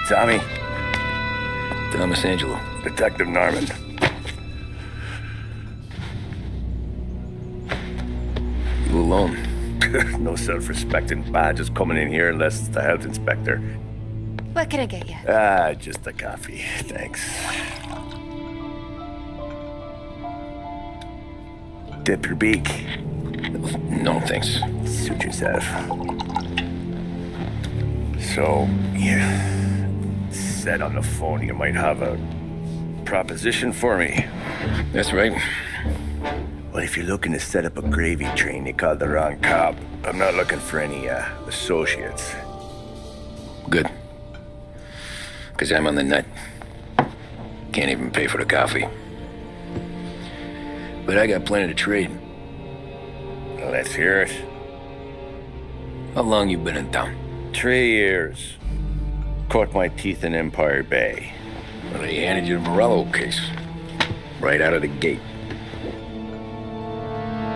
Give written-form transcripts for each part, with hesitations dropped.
Tommy? Thomas Angelo. Detective Norman. You alone? No self-respecting badges coming in here unless it's the health inspector. What can I get you? Just a coffee. Thanks. Dip your beak. No, thanks. Suit yourself. So, you said on the phone you might have a proposition for me. That's right. Well, if you're looking to set up a gravy train, you called the wrong cop. I'm not looking for any, associates. Good. Because I'm on the nut. Can't even pay for the coffee. But I got plenty to trade. Let's hear it. How long you been in town? 3 years. Caught my teeth in Empire Bay. Well, they handed you the Morello case. Right out of the gate.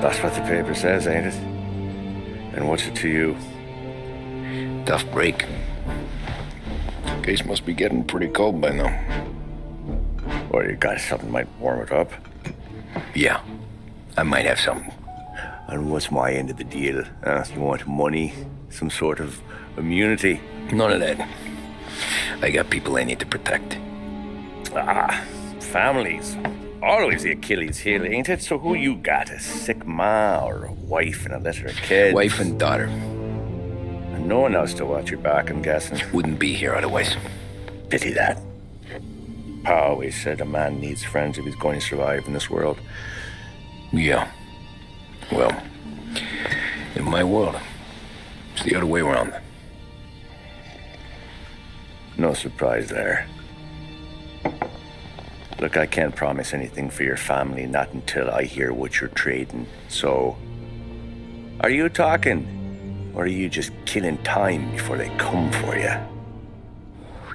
That's what the paper says, ain't it? And what's it to you? Tough break. Case must be getting pretty cold by now. Or you got something might warm it up? Yeah, I might have something. And what's my end of the deal? You want money? Some sort of immunity? None of that. I got people I need to protect. Families. Always the Achilles heel, ain't it? So who you got? A sick ma or a wife and a litter of kids? Wife and daughter. And no one else to watch your back, I'm guessing. Wouldn't be here otherwise. Pity that. Pa always said a man needs friends if he's going to survive in this world. Yeah. Well, in my world, it's the other way around. No surprise there. Look, I can't promise anything for your family, not until I hear what you're trading. So, are you talking? Or are you just killing time before they come for you?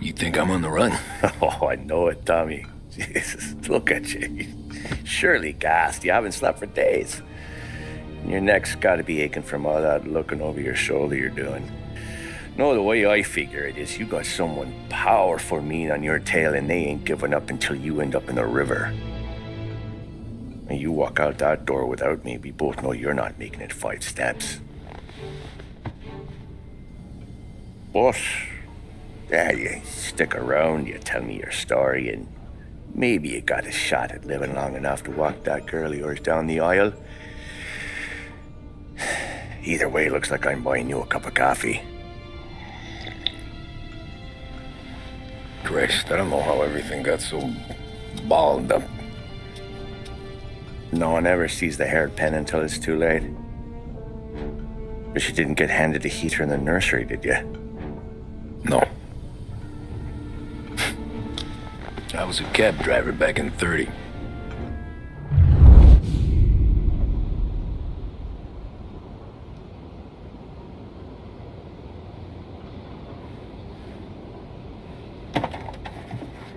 You think I'm on the run? Oh, I know it, Tommy. Jesus, look at you. Surely gassed. You haven't slept for days. And your neck's got to be aching from all that looking over your shoulder you're doing. No, the way I figure it is you got someone powerful mean on your tail and they ain't giving up until you end up in the river. And you walk out that door without me, we both know you're not making it 5 steps. But, yeah, you stick around, you tell me your story, and maybe you got a shot at living long enough to walk that girl of yours down the aisle. Either way, looks like I'm buying you a cup of coffee. Christ, I don't know how everything got so balled up. No one ever sees the haired pen until it's too late. But you didn't get handed a heater in the nursery, did you? No. I was a cab driver back in 30.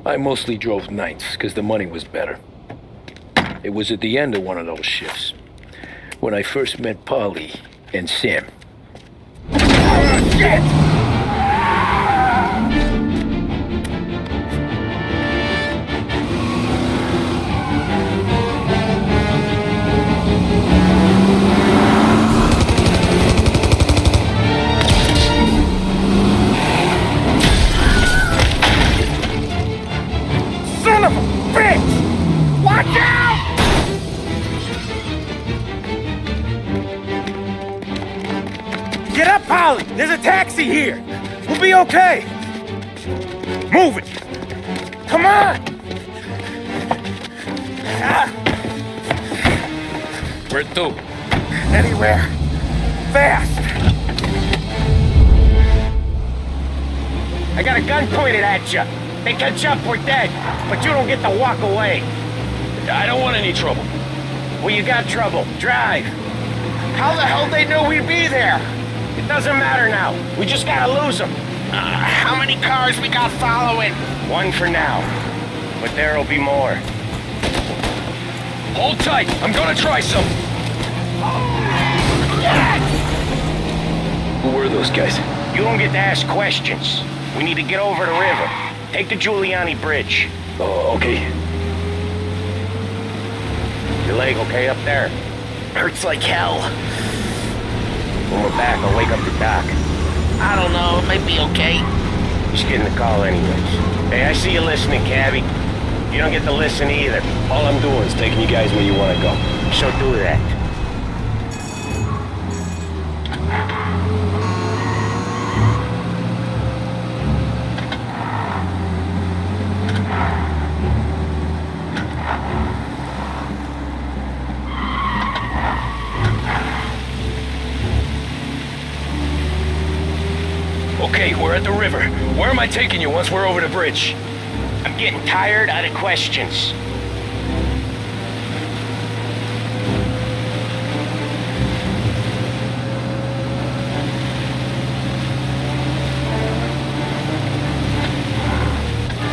I mostly drove nights, because the money was better. It was at the end of one of those shifts, when I first met Polly and Sam. Oh, shit! Son of a bitch! Watch out! Get up, Polly! There's a taxi here! We'll be okay! Move it! Come on! Where to? Anywhere. Fast! I got a gun pointed at you. They catch up, we're dead. But you don't get to walk away. I don't want any trouble. Well, you got trouble. Drive. How the hell they knew we'd be there? It doesn't matter now. We just gotta lose them. How many cars we got following? One for now. But there'll be more. Hold tight. I'm gonna try something. Who were those guys? You don't get to ask questions. We need to get over the river. Take the Giuliani Bridge. Oh, okay. Your leg okay up there? Hurts like hell. When we're back, I'll wake up the doc. I don't know, it might be okay. Just getting the call anyways. Hey, I see you listening, Cabby. You don't get to listen either. All I'm doing is taking you guys where you want to go. So do that. Okay, we're at the river. Where am I taking you once we're over the bridge? I'm getting tired of the questions.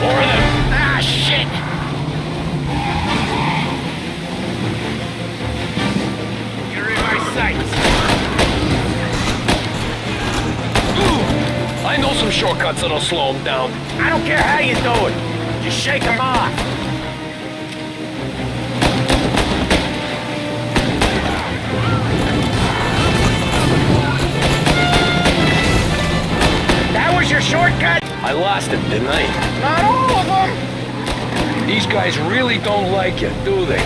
More of them. Ah, shit! You're in my sights. I know some shortcuts that'll slow them down. I don't care how you do it. Just shake them off. That was your shortcut? I lost it, didn't I? Not all of them. These guys really don't like you, do they?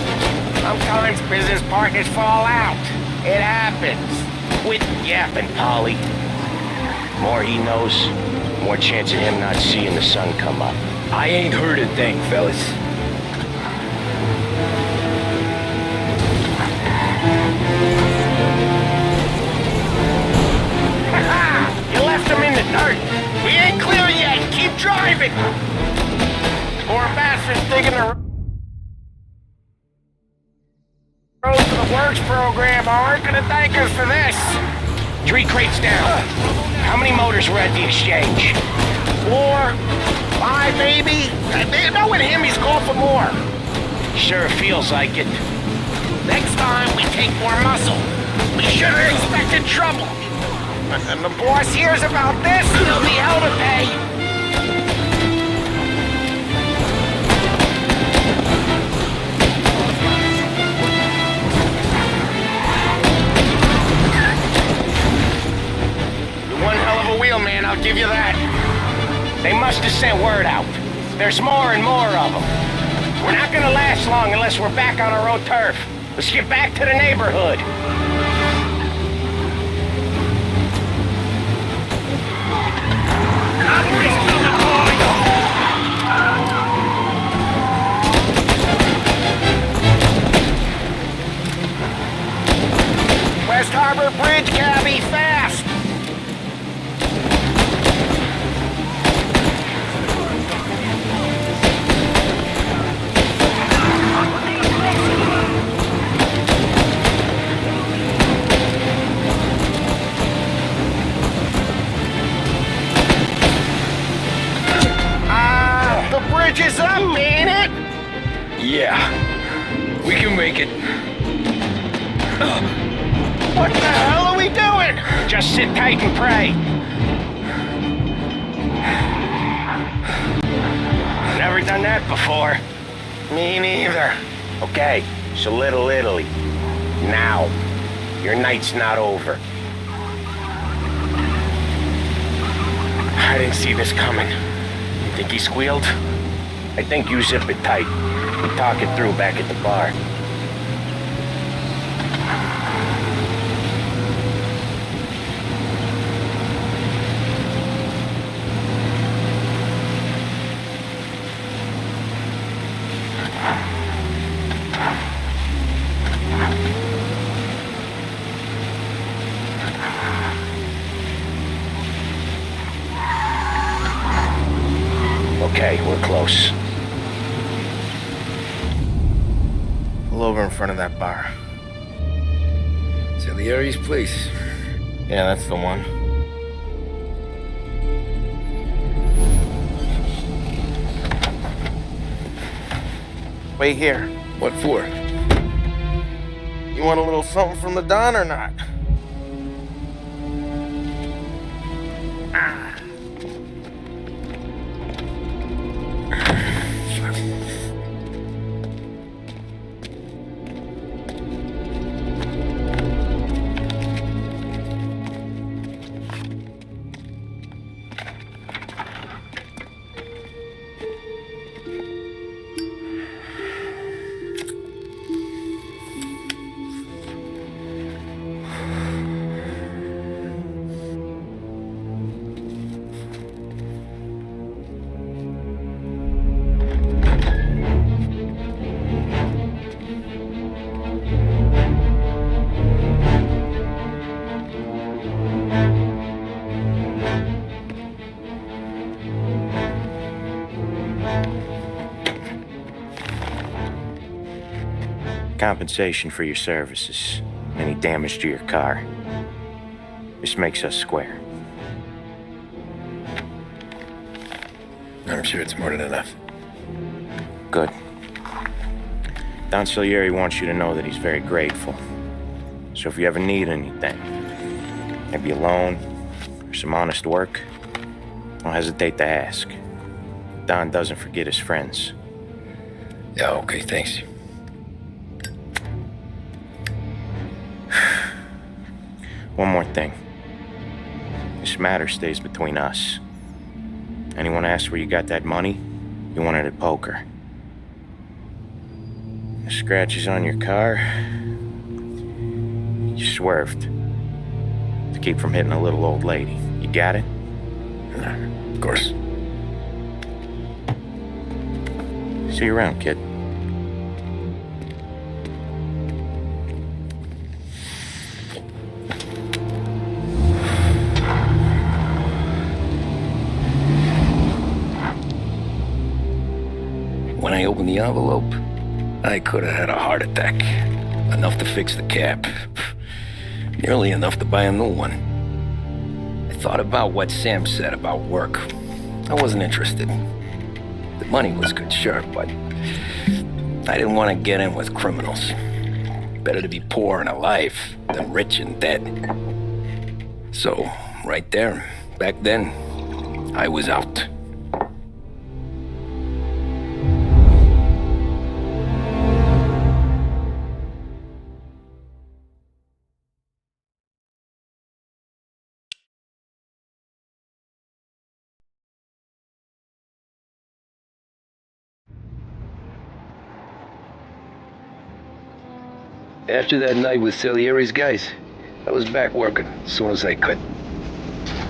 Sometimes business partners fall out. It happens. Quit yapping, Polly. More he knows, more chance of him not seeing the sun come up. I ain't heard a thing, fellas. You left him in the dirt. We ain't clear yet. Keep driving. Poor bastards digging the road to the works program aren't gonna thank us for this. 3 crates down. How many motors were at the exchange? 4, 5 maybe? Knowing him, he's going for more. Sure feels like it. Next time, we take more muscle. We should have expected trouble. And the boss hears about this, there'll be hell to pay. One hell of a wheel, man, I'll give you that. They must have sent word out. There's more and more of them. We're not gonna last long unless we're back on our own turf. Let's get back to the neighborhood. West Harbor Bridge, Cabby, fast! The bridge is up, ain't it? Yeah, we can make it. What the hell are we doing? Just sit tight and pray. Never done that before. Me neither. Okay, so Little Italy. Now, your night's not over. I didn't see this coming. You think he squealed? I think you zip it tight. We talk it through back at the bar. Okay, we're close. Pull over in front of that bar. Salieri's place. Yeah, that's the one. Wait here. What for? You want a little something from the Don or not? compensation for your services, any damage to your car. This makes us square. I'm sure it's more than enough. Good. Don Salieri wants you to know that he's very grateful. So if you ever need anything, maybe a loan or some honest work, don't hesitate to ask. Don doesn't forget his friends. Yeah, okay, thanks. One more thing. This matter stays between us. Anyone asks where you got that money, you won it at poker. The scratches on your car, you swerved to keep from hitting a little old lady. You got it? Of course. See you around, kid. When I opened the envelope, I could have had a heart attack. Enough to fix the cap. Nearly enough to buy a new one. I thought about what Sam said about work. I wasn't interested. The money was good, sure, but I didn't want to get in with criminals. Better to be poor and alive than rich and dead. So, right there, back then, I was out. After that night with Salieri's guys, I was back working as soon as I could.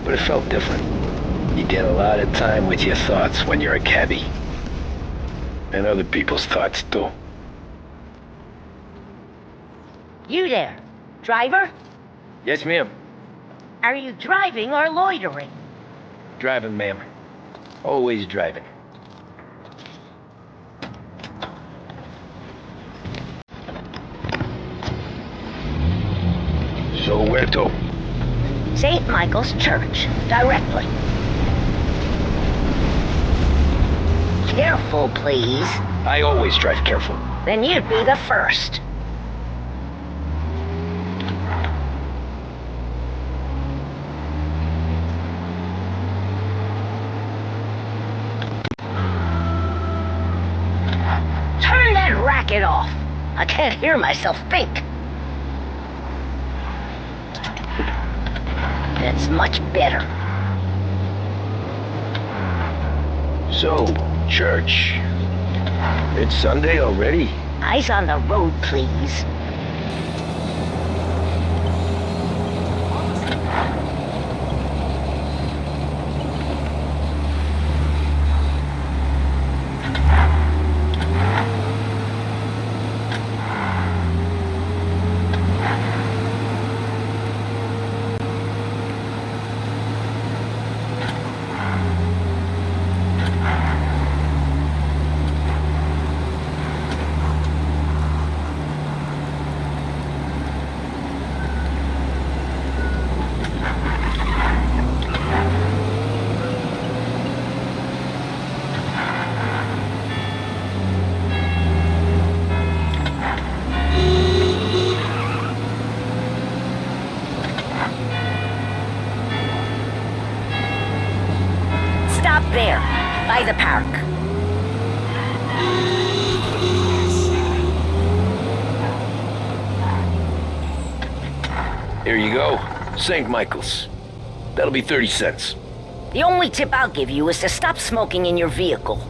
But it felt different. You get a lot of time with your thoughts when you're a cabbie. And other people's thoughts, too. You there, driver? Yes, ma'am. Are you driving or loitering? Driving, ma'am. Always driving. So where to? St. Michael's Church, directly. Careful, please. I always drive careful. Then you'd be the first. Turn that racket off. I can't hear myself think. That's much better. So, church. It's Sunday already? Eyes on the road, please. Stop there, by the park. Here you go. St. Michael's. That'll be 30 cents. The only tip I'll give you is to stop smoking in your vehicle.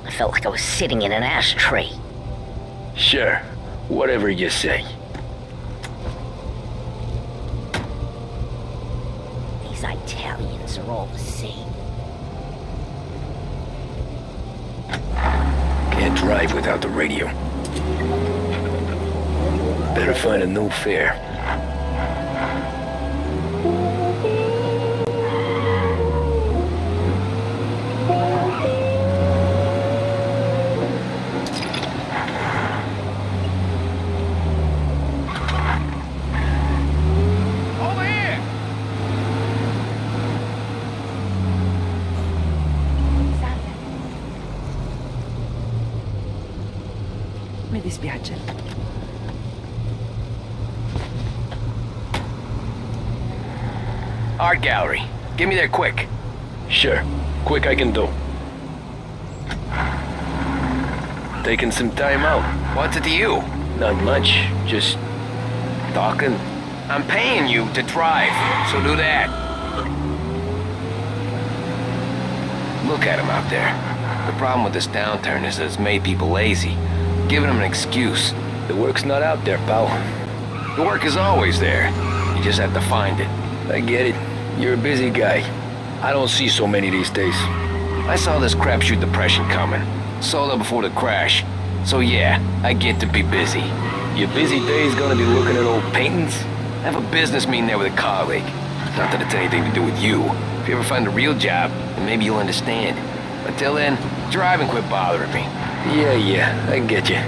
I felt like I was sitting in an ashtray. Sure. Whatever you say. These Italians are all the same. Can't drive without the radio. Better find a new fare. dispiace. Art gallery. Get me there quick. Sure. Quick I can do. Taking some time out. What's it to you? Not much. Just talking. I'm paying you to drive, so do that. Look at him out there. The problem with this downturn is that it's made people lazy, giving them an excuse. The work's not out there, pal. The work is always there. You just have to find it. I get it. You're a busy guy. I don't see so many these days. I saw this crapshoot depression coming. Sold up before the crash. So yeah, I get to be busy. Your busy day's gonna be looking at old paintings? I have a business meeting there with a colleague. Not that it's anything to do with you. If you ever find a real job, then maybe you'll understand. Until then, drive and quit bothering me. Yeah, I get you.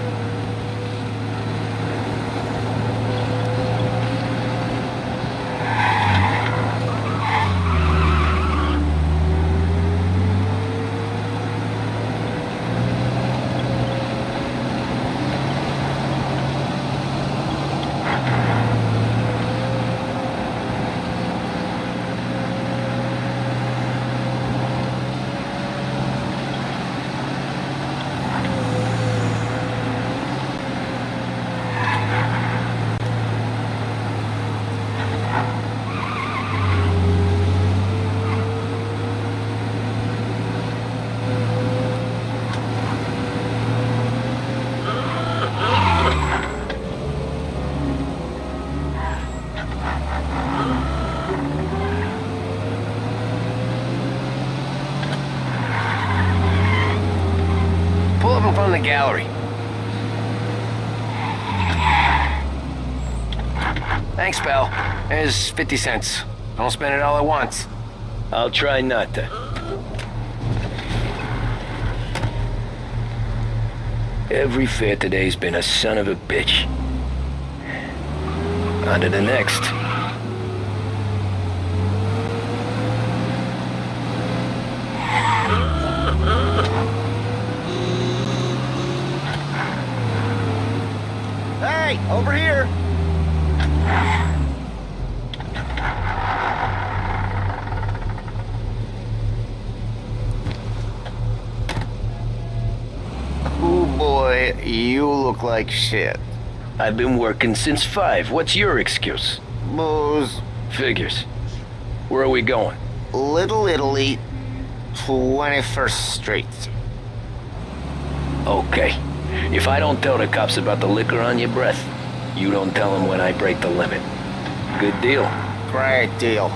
Pull up in front of the gallery. Thanks, pal. There's 50 cents. Don't spend it all at once. I'll try not to. Every fare today's been a son of a bitch. On to the next. Hey, over here! Oh boy, you look like shit. I've been working since 5. What's your excuse? Booze. Figures. Where are we going? Little Italy, 21st Street. Okay. If I don't tell the cops about the liquor on your breath, you don't tell them when I break the limit. Good deal. Great deal.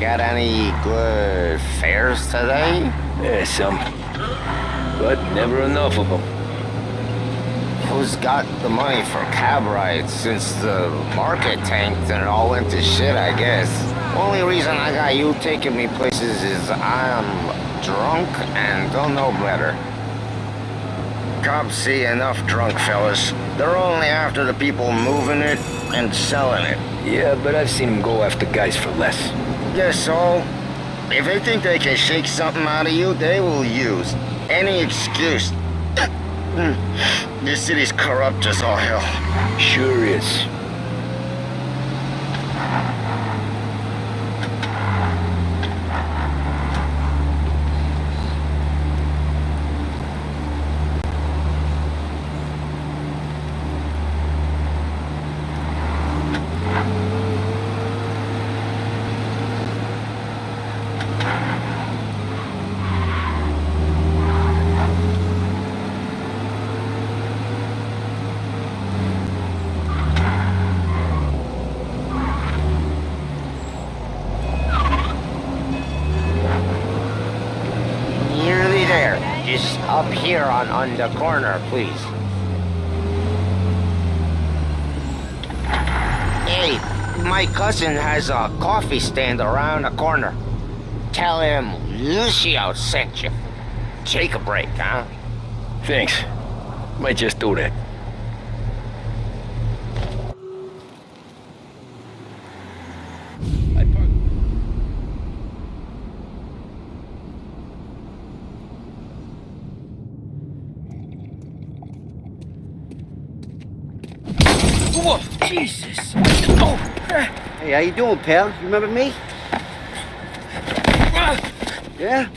Got any good fares today? Yeah, some. But never enough of them. Who's got the money for cab rides since the market tanked and it all went to shit, I guess? Only reason I got you taking me places is I'm drunk and don't know better. Cops see enough drunk fellas. They're only after the people moving it and selling it. Yeah, but I've seen them go after guys for less. Guess so. If they think they can shake something out of you, they will use any excuse. This city's corrupt as all hell. Sure is. Just up here on the corner, please. Hey, my cousin has a coffee stand around the corner. Tell him Lucio sent you. Take a break, huh? Thanks. Might just do that. Whoa, Jesus. Oh. Hey, how you doing, pal? You remember me? Yeah?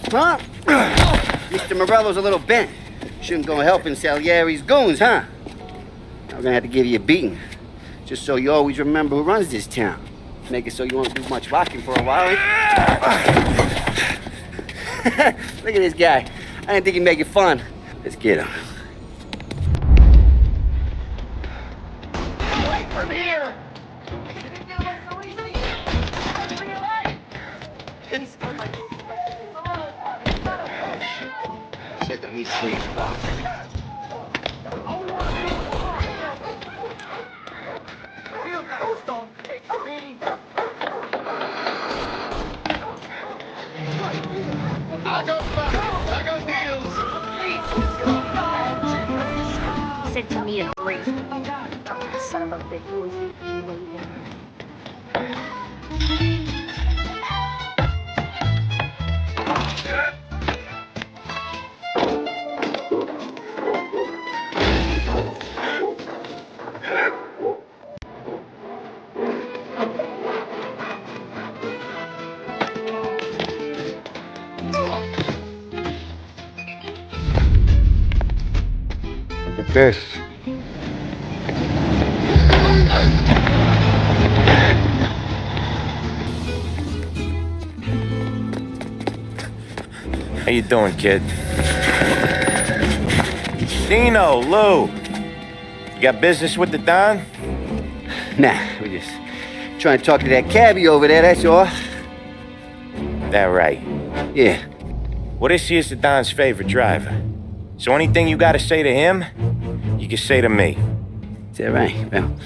Huh? Mr. Morello's a little bent. Shouldn't go helping Salieri's goons, huh? I'm gonna have to give you a beating. Just so you always remember who runs this town. Make it so you won't do much rocking for a while. Look at this guy. I didn't think he'd make it fun. Let's get him. Away from here! Shit, the meat's free. I got deals. He said to me to leave. Son of a bitch. Look at this. How you doing, kid? Dino, Lou. You got business with the Don? Nah, we're just trying to talk to that cabbie over there, that's all. That right. Yeah. Well, this here's the Don's favorite driver. So anything you gotta say to him, you can say to me. Is that right? Well,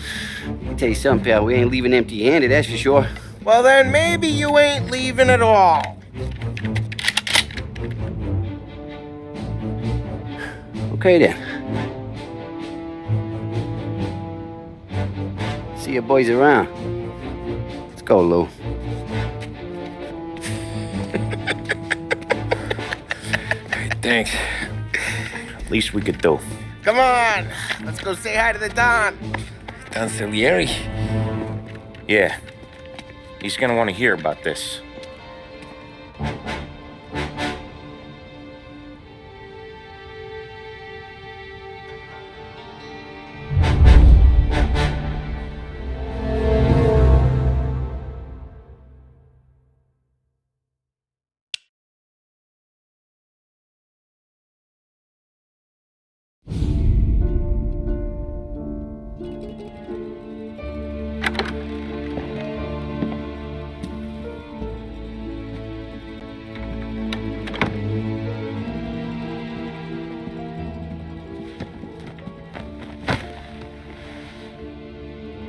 I'll tell you something, pal. We ain't leaving empty-handed, that's for sure. Well, then maybe you ain't leaving at all. Okay, then. See your boys around. Let's go, Lou. Thanks. Least we could do. Come on, let's go say hi to the Don. Don Salieri? Yeah. He's gonna want to hear about this.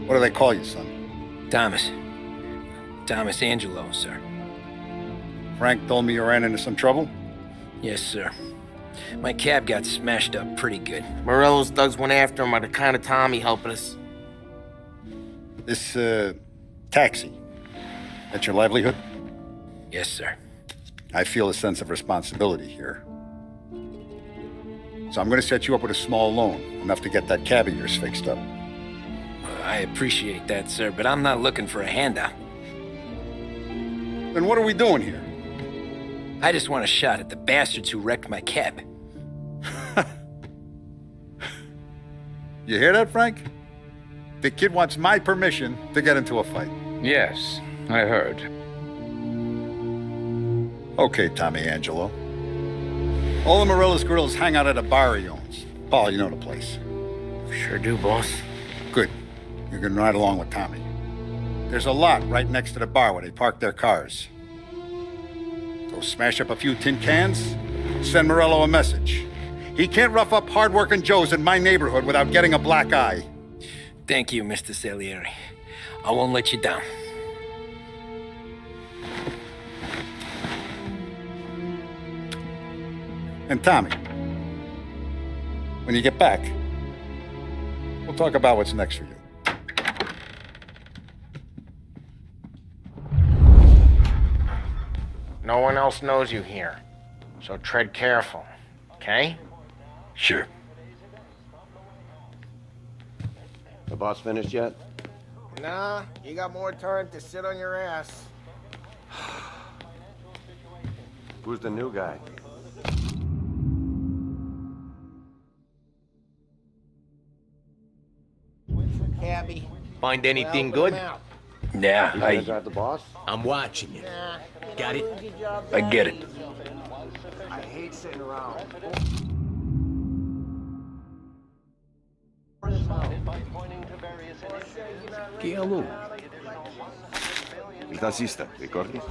What do they call you, son? Thomas. Thomas Angelo, sir. Frank told me you ran into some trouble? Yes, sir. My cab got smashed up pretty good. Morello's thugs went after him on account of Tommy helping us. This, taxi, that's your livelihood? Yes, sir. I feel a sense of responsibility here. So I'm gonna set you up with a small loan, enough to get that cab of yours fixed up. I appreciate that, sir, but I'm not looking for a handout. Then what are we doing here? I just want a shot at the bastards who wrecked my cab. You hear that, Frank? The kid wants my permission to get into a fight. Yes, I heard. Okay, Tommy Angelo. All the Morello's girls hang out at a bar he owns. Paul, you know the place. Sure do, boss. Good. You're gonna ride along with Tommy. There's a lot right next to the bar where they park their cars. Go smash up a few tin cans, send Morello a message. He can't rough up hard-working Joes in my neighborhood without getting a black eye. Thank you, Mr. Salieri. I won't let you down. And Tommy, when you get back, we'll talk about what's next for you. No one else knows you here, so tread careful. okay? Sure. The boss finished yet? Nah, you got more time to sit on your ass. Who's the new guy? Cabby. Find anything good? Yeah, He's gonna drive the boss? I'm watching you. Got it? I get it. I hate sitting around. Chi è lui? Il tassista, ricordi?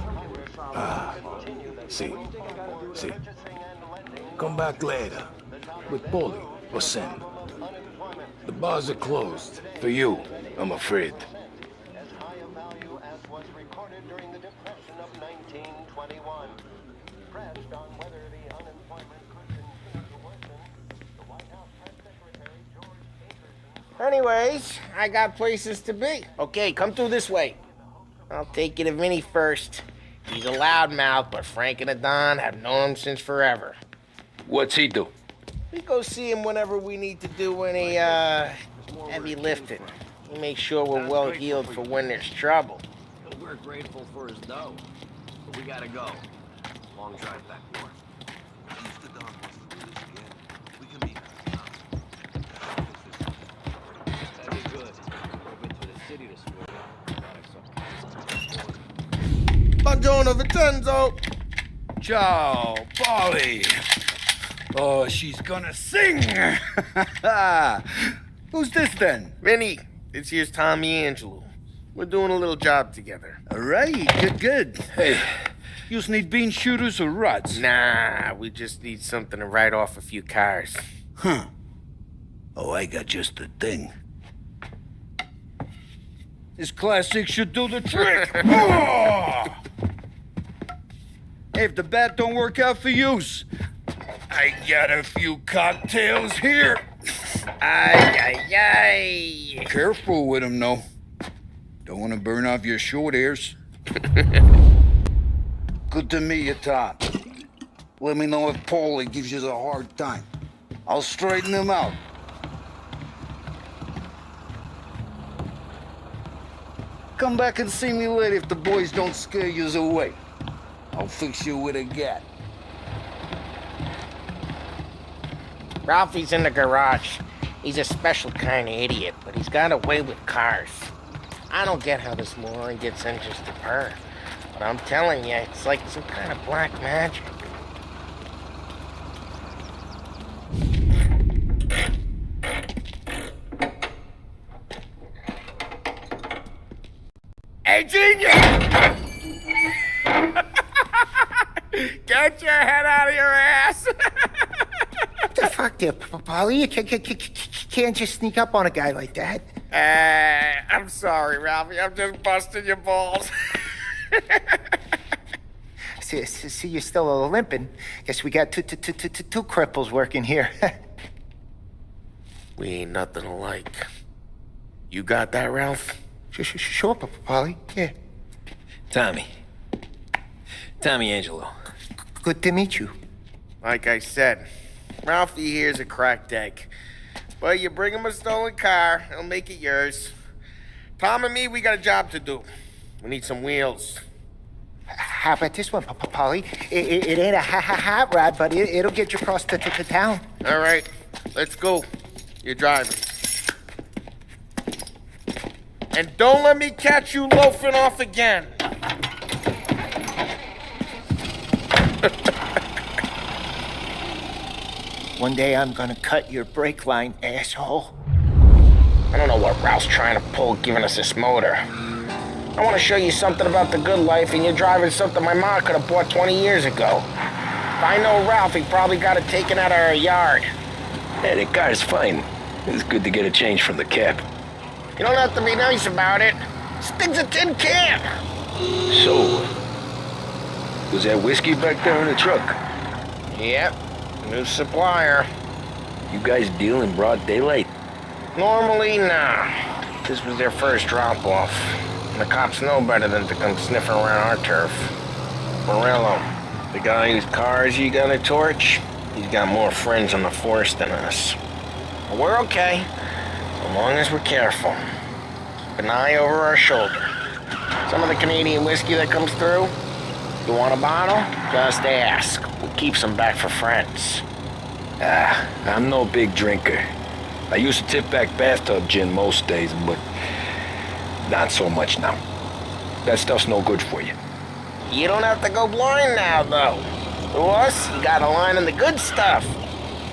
Ah, sì, sì. Come back later. With Polly or Sam. The bars are closed. For you, I'm afraid. Anyways, I got places to be. Okay, come through this way. I'll take you to Vinny first. He's a loudmouth, but Frank and the Don have known him since forever. What's he do? We go see him whenever we need to do any, heavy lifting. He makes sure we're well healed for when there's trouble. We're grateful for his dough, but we gotta go. Long drive back north. If the Don wants to do this again, we can meet him. That'd be good. I've been to the city this morning. Buongiorno, Vincenzo! Ciao, Polly. Oh, she's gonna sing. Who's this then? Vinny, this here's Tommy Angelo. We're doing a little job together. All right, good. Hey, you just need bean shooters or rods? Nah, we just need something to write off a few cars. Huh. Oh, I got just the thing. This classic should do the trick. Oh! Hey, if the bat don't work out for yous, I got a few cocktails here. Ay, ay, ay. Careful with them, though. Don't want to burn off your short hairs. Good to meet you, Tom. Let me know if Paulie gives you a hard time. I'll straighten him out. Come back and see me later if the boys don't scare yous away. I'll fix you with a gat. Ralphie's in the garage. He's a special kind of idiot, but he's got a way with cars. I don't get how this moron gets interested in her, but I'm telling you, it's like some kind of black magic. Hey, genius! Get your head out of your ass! What the fuck there, Polly? You can't just sneak up on a guy like that. I'm sorry, Ralphie. I'm just busting your balls. See, you're still limping. Guess we got two cripples working here. We ain't nothing alike. You got that, Ralph? Sure, Polly. Yeah. Tommy Angelo. Good to meet you. Like I said, Ralphie here's a cracked egg. But you bring him a stolen car, he'll make it yours. Tom and me, we got a job to do. We need some wheels. How about this one, Polly? It ain't a hot rod, but it'll get you across to town. All right, let's go. You're driving. And don't let me catch you loafing off again. One day I'm gonna cut your brake line, asshole. I don't know what Ralph's trying to pull giving us this motor. I want to show you something about the good life, and you're driving something my mom could have bought 20 years ago. If I know Ralph, he probably got it taken out of our yard. Hey, the car's fine. It's good to get a change from the cab. You don't have to be nice about it. This thing's a tin can. So, was that whiskey back there in the truck? Yep, new supplier. You guys deal in broad daylight? Normally, nah. This was their first drop-off. The cops know better than to come sniffing around our turf. Morello, the guy whose cars you gonna torch, He's got more friends on the force than us. But we're okay, as long as we're careful. Keep an eye over our shoulder. Some of the Canadian whiskey that comes through, you want a bottle? Just ask. We'll keep some back for friends. I'm no big drinker. I used to tip back bathtub gin most days, but not so much now. That stuff's no good for you. You don't have to go blind now, though. To us, you got a line on the good stuff.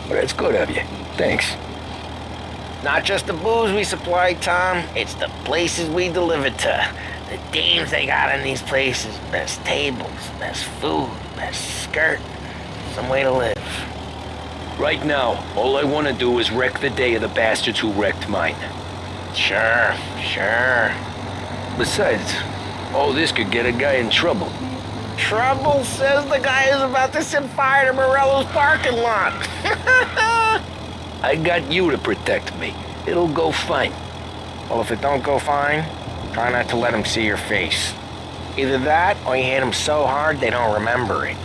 Well, that's good of you. Thanks. Not just the booze we supply, Tom. It's the places we deliver to. The dames they got in these places. Best tables, best food, best skirt. Some way to live. Right now, all I want to do is wreck the day of the bastards who wrecked mine. Sure. Besides, all this could get a guy in trouble. Trouble, says the guy who's about to set fire to Morello's parking lot. I got you to protect me. It'll go fine. Well, if it don't go fine, try not to let them see your face. Either that, or you hit them so hard they don't remember it.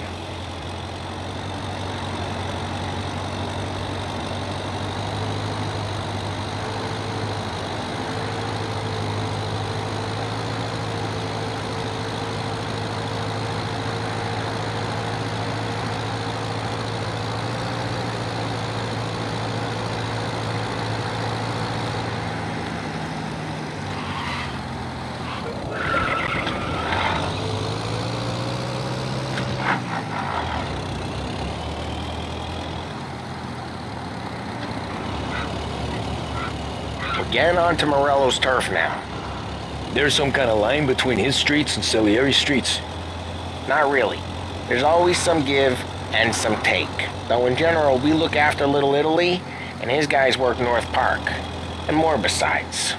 Getting onto Morello's turf now. There's some kind of line between his streets and Salieri's streets. Not really. There's always some give and some take. Though in general, we look after Little Italy, and his guys work North Park. And more besides.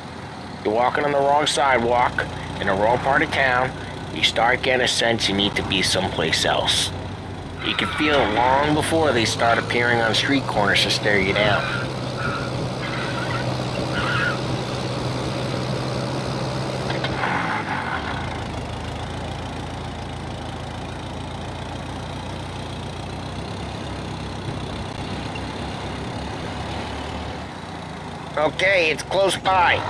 You're walking on the wrong sidewalk, in the wrong part of town, you start getting a sense you need to be someplace else. You can feel it long before they start appearing on street corners to stare you down. Okay, it's close by.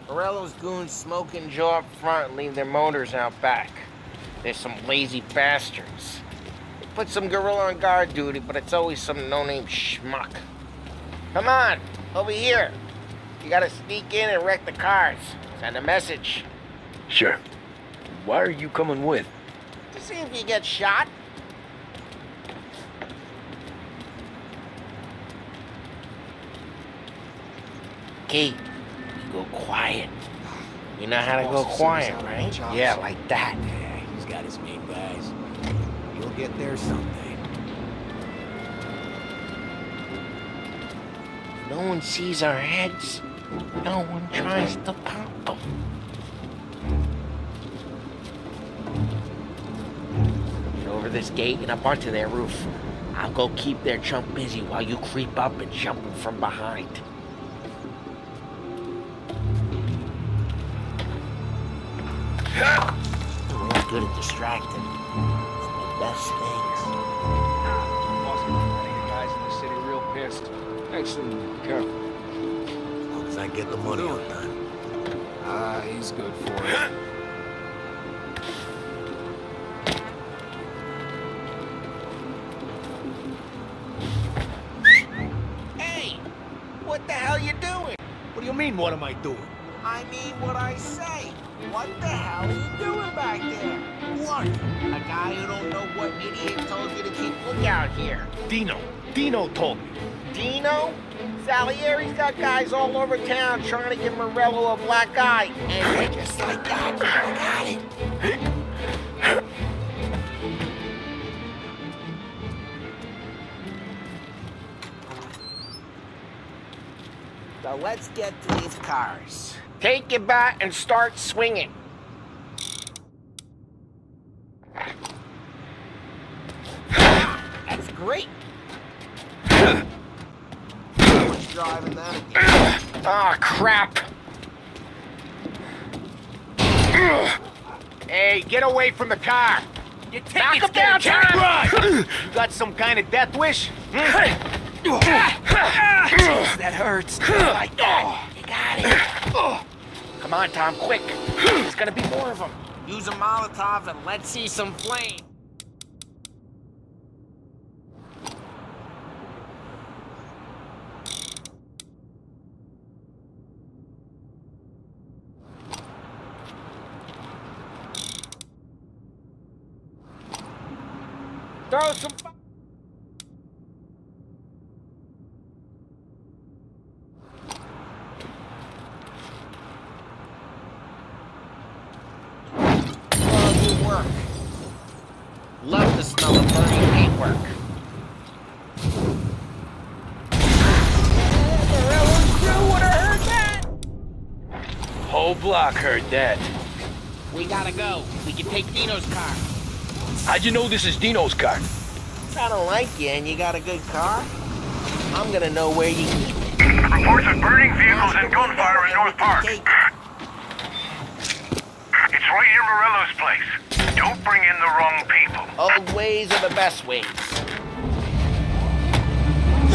Morello's goons smoke and Joe up front and leave their motors out back. They're some lazy bastards. They put some gorilla on guard duty, but it's always some no-name schmuck. Come on, over here. You gotta sneak in and wreck the cars. Send a message. Sure. Why are you coming with? To see if you get shot. Key. Go quiet. You know how to go quiet, right? Yeah, like that. Yeah, he's got his main guys. You'll get there someday. No one sees our heads. No one tries to pop them. Get over this gate and up onto their roof. I'll go keep their chump busy while you creep up and jump them from behind. We're all good at distracting. It's the best thing. One of you guys in the city real pissed. Excellent, careful. As long as I get the money on time. Ah, he's good for it. Hey! What the hell you doing? What do you mean, what am I doing? I mean what I say. What the hell are you doing back there? What? A guy who don't know what idiot told you to keep lookout here. Dino told me. Dino? Salieri's got guys all over town trying to give Morello a black eye. And just like that, I got it. So let's get to these cars. Take your bat and start swinging. That's great. Who's driving that again? Oh, crap. Hey, get away from the car. You take Knock him down, Tom! You got some kind of death wish? Jeez, that hurts. Like that. You got it. Come on, Tom, quick. There's gonna be more of them. Use a Molotov and let's see some flame. Throw some... Good work. Love the smell of burning paintwork. Morello's crew would have heard that. Whole block heard that. We gotta go. We can take Dino's car. How'd you know this is Dino's car? I don't like you and you got a good car. I'm gonna know where you keep it. Reports of burning vehicles and gunfire in North Park. It's right near Morello's place. Don't bring in the wrong people. Old ways are the best ways.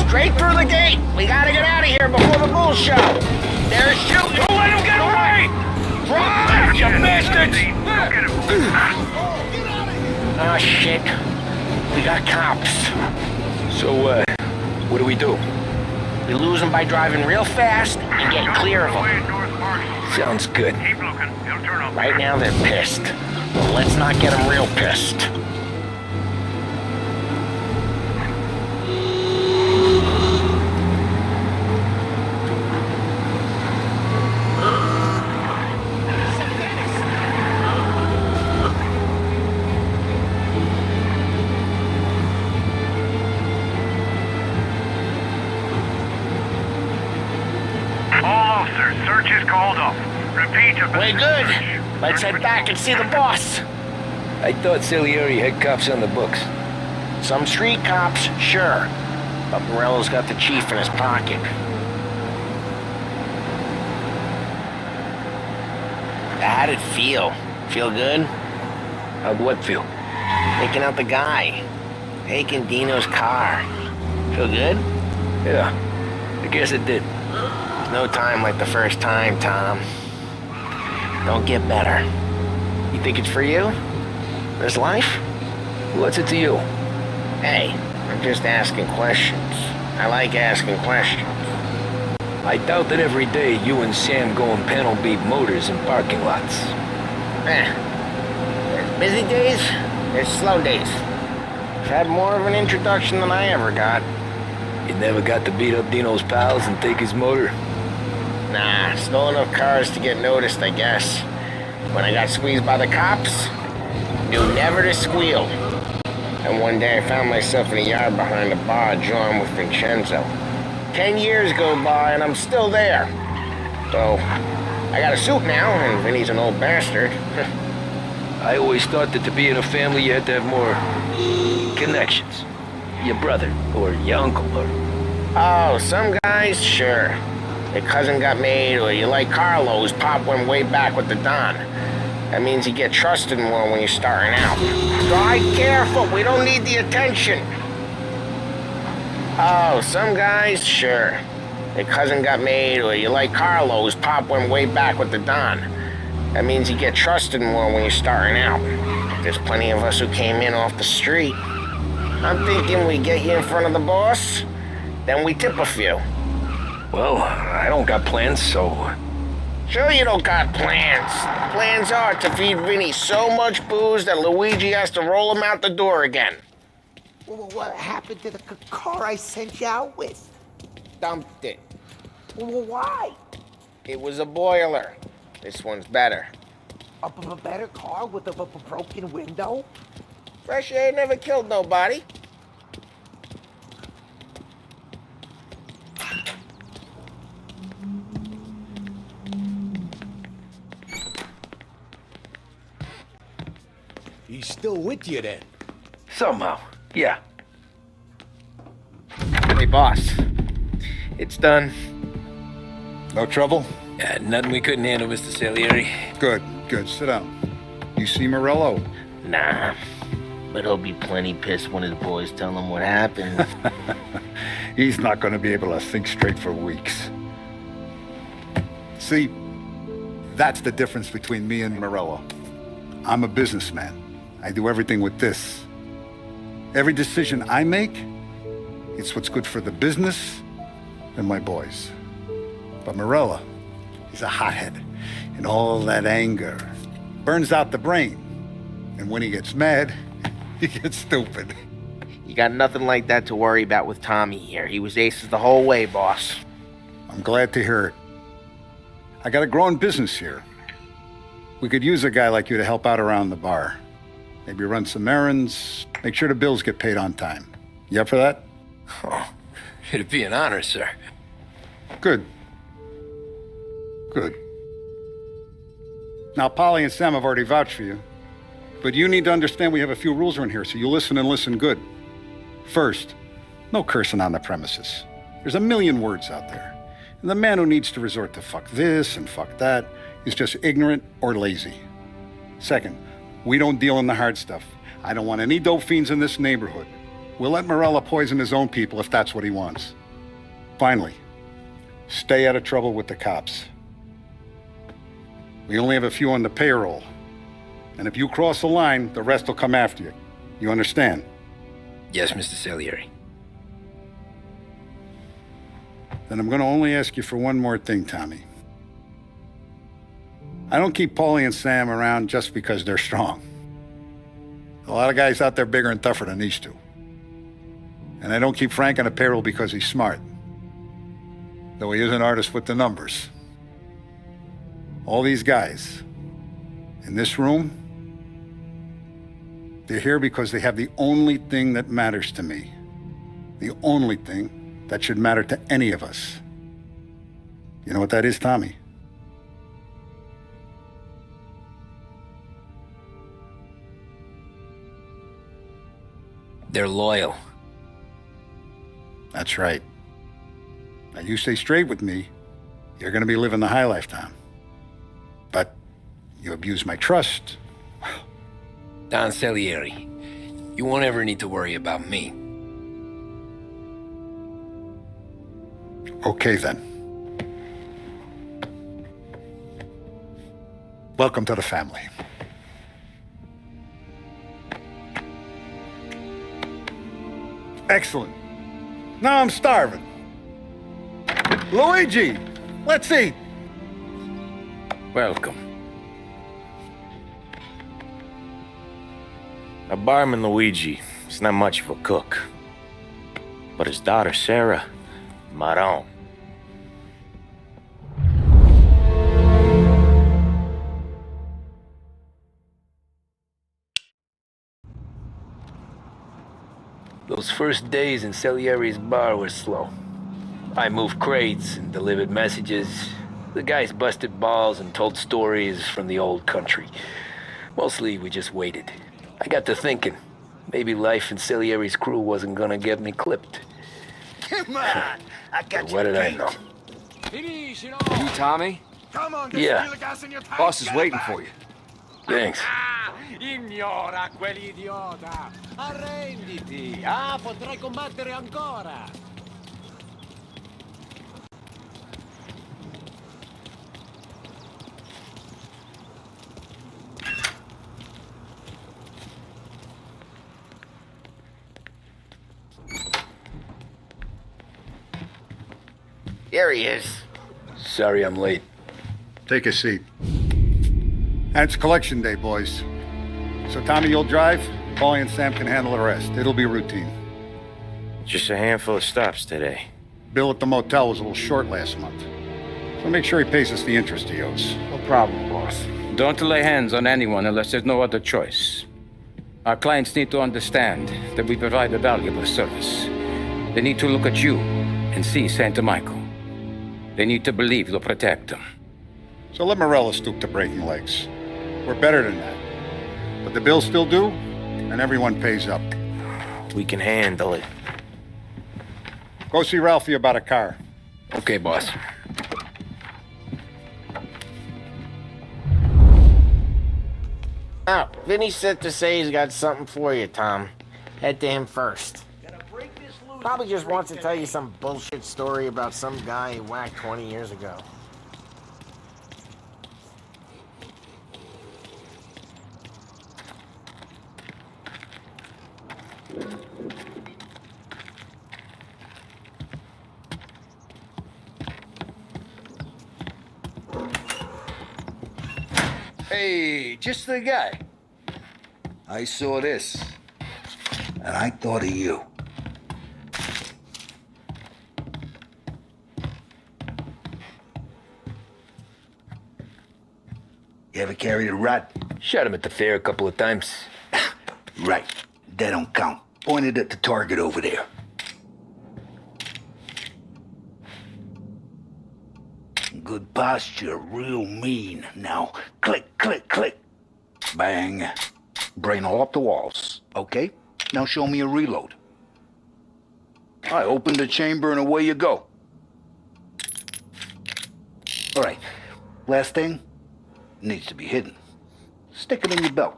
Straight through the gate. We gotta get out of here before the bull show. They're shooting. Don't let him get away! Drive, you bastards! Get him. Oh, shit. We got cops. So, what do we do? We lose them by driving real fast and getting clear of them. Sounds good. Keep looking. He'll turn up. Right now, they're pissed. Well, let's not get them real pissed. Search is called off. Repeat of the We're good. search. Let's head back and see the boss. I thought Salieri had cops on the books. Some street cops, sure. But Morello's got the chief in his pocket. How'd it feel? Feel good? How'd what feel? Taking out the guy. Taking Dino's car. Feel good? Yeah, I guess it did. No time like the first time, Tom. Don't get better. You think it's for you? This life? What's it to you? Hey, I'm just asking questions. I like asking questions. I doubt that every day you and Sam go and panel beat motors in parking lots. There's busy days, there's slow days. I've had more of an introduction than I ever got. You never got to beat up Dino's pals and take his motor? Nah, stole enough cars to get noticed, I guess. When I got squeezed by the cops, knew never to squeal. And one day I found myself in a yard behind a bar drawn with Vincenzo. 10 years go by and I'm still there. So, I got a suit now, and Vinny's an old bastard. I always thought that to be in a family you had to have more connections. Your brother, or your uncle, or... Oh, some guys, sure. Your cousin got made, or you like Carlos, Pop went way back with the Don. That means you get trusted more when you're starting out. Drive careful, we don't need the attention. Oh, some guys, sure. Your cousin got made, or you like Carlos, Pop went way back with the Don. That means you get trusted more when you're starting out. There's plenty of us who came in off the street. I'm thinking we get you in front of the boss, then we tip a few. Well, I don't got plans, so... Sure you don't got plans. Plans are to feed Vinny so much booze that Luigi has to roll him out the door again. Well, what happened to the car I sent you out with? Dumped it. Well, why? It was a boiler. This one's better. A better car with a broken window? Fresh air never killed nobody. He's still with you then? Somehow, yeah. Hey, boss. It's done. No trouble? Yeah, nothing we couldn't handle, Mr. Salieri. Good, good. Sit down. You see Morello? Nah. But he'll be plenty pissed when his boys tell him what happened. He's not going to be able to think straight for weeks. See, that's the difference between me and Morello. I'm a businessman. I do everything with this. Every decision I make, it's what's good for the business and my boys. But Morello, he's a hothead. And all that anger burns out the brain. And when he gets mad, he gets stupid. You got nothing like that to worry about with Tommy here. He was aces the whole way, boss. I'm glad to hear it. I got a growing business here. We could use a guy like you to help out around the bar. Maybe run some errands, make sure the bills get paid on time. You up for that? Oh, it'd be an honor, sir. Good. Good. Now, Polly and Sam have already vouched for you. But you need to understand we have a few rules around here, so you listen and listen good. First, no cursing on the premises. There's a million words out there. And the man who needs to resort to fuck this and fuck that is just ignorant or lazy. Second, we don't deal in the hard stuff. I don't want any dope fiends in this neighborhood. We'll let Morello poison his own people if that's what he wants. Finally, stay out of trouble with the cops. We only have a few on the payroll. And if you cross the line, the rest will come after you. You understand? Yes, Mr. Salieri. Then I'm going to only ask you for one more thing, Tommy. I don't keep Paulie and Sam around just because they're strong. A lot of guys out there bigger and tougher than these two. And I don't keep Frank on the payroll because he's smart. Though he is an artist with the numbers. All these guys in this room, they're here because they have the only thing that matters to me. The only thing that should matter to any of us. You know what that is, Tommy? They're loyal. That's right. Now you stay straight with me, you're gonna be living the high life, Tom. But you abuse my trust. Don Salieri, you won't ever need to worry about me. Okay, then. Welcome to the family. Excellent. Now I'm starving. Luigi, let's eat. Welcome. A barman Luigi is not much of a cook. But his daughter Sarah, Maron. Those first days in Salieri's bar were slow. I moved crates and delivered messages. The guys busted balls and told stories from the old country. Mostly we just waited. I got to thinking, maybe life in Salieri's crew wasn't gonna get me clipped. Come on, I got you. What did I know? You, Tommy? Come on, Yeah. Boss is waiting for you. Thanks. Ignora quell'idiota! Arrenditi! Potrai combattere ancora! Here he is. Sorry I'm late. Take a seat. And it's collection day, boys. So Tommy, you'll drive. Paulie and Sam can handle the rest. It'll be routine. Just a handful of stops today. Bill at the motel was a little short last month. So make sure he pays us the interest he owes. No problem, boss. Don't lay hands on anyone unless there's no other choice. Our clients need to understand that we provide a valuable service. They need to look at you and see Santa Michael. They need to believe you'll protect them. So let Morello stoop to breaking legs. We're better than that. But the bill's still due, and everyone pays up. We can handle it. Go see Ralphie about a car. Okay, boss. Oh, Vinny said to say he's got something for you, Tom. Head to him first. Probably just wants to tell you some bullshit story about some guy he whacked 20 years ago. Hey, just the guy. I saw this, and I thought of you. You ever carried a rod? Shot him at the fair a couple of times. Right. That don't count. Pointed at the target over there. Good posture, real mean. Now, click, click, click. Bang. Brain all up the walls. Okay? Now show me a reload. I opened the chamber and away you go. All right. Last thing. Needs to be hidden. Stick it in your belt.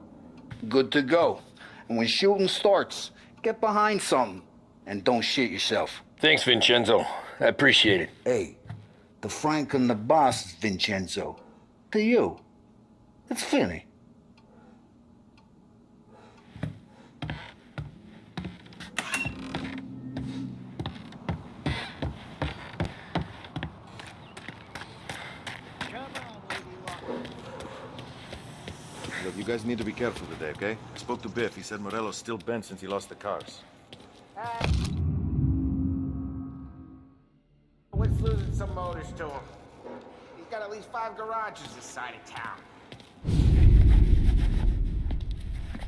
Good to go. And when shooting starts, get behind something. And don't shit yourself. Thanks, Vincenzo. I appreciate it. Hey, the Frank and the boss is Vincenzo. To you, it's Finny. Look, you guys need to be careful today, okay? I spoke to Biff. He said Morello's still bent since he lost the cars. What's losing some motors to him? He's got at least 5 garages this side of town.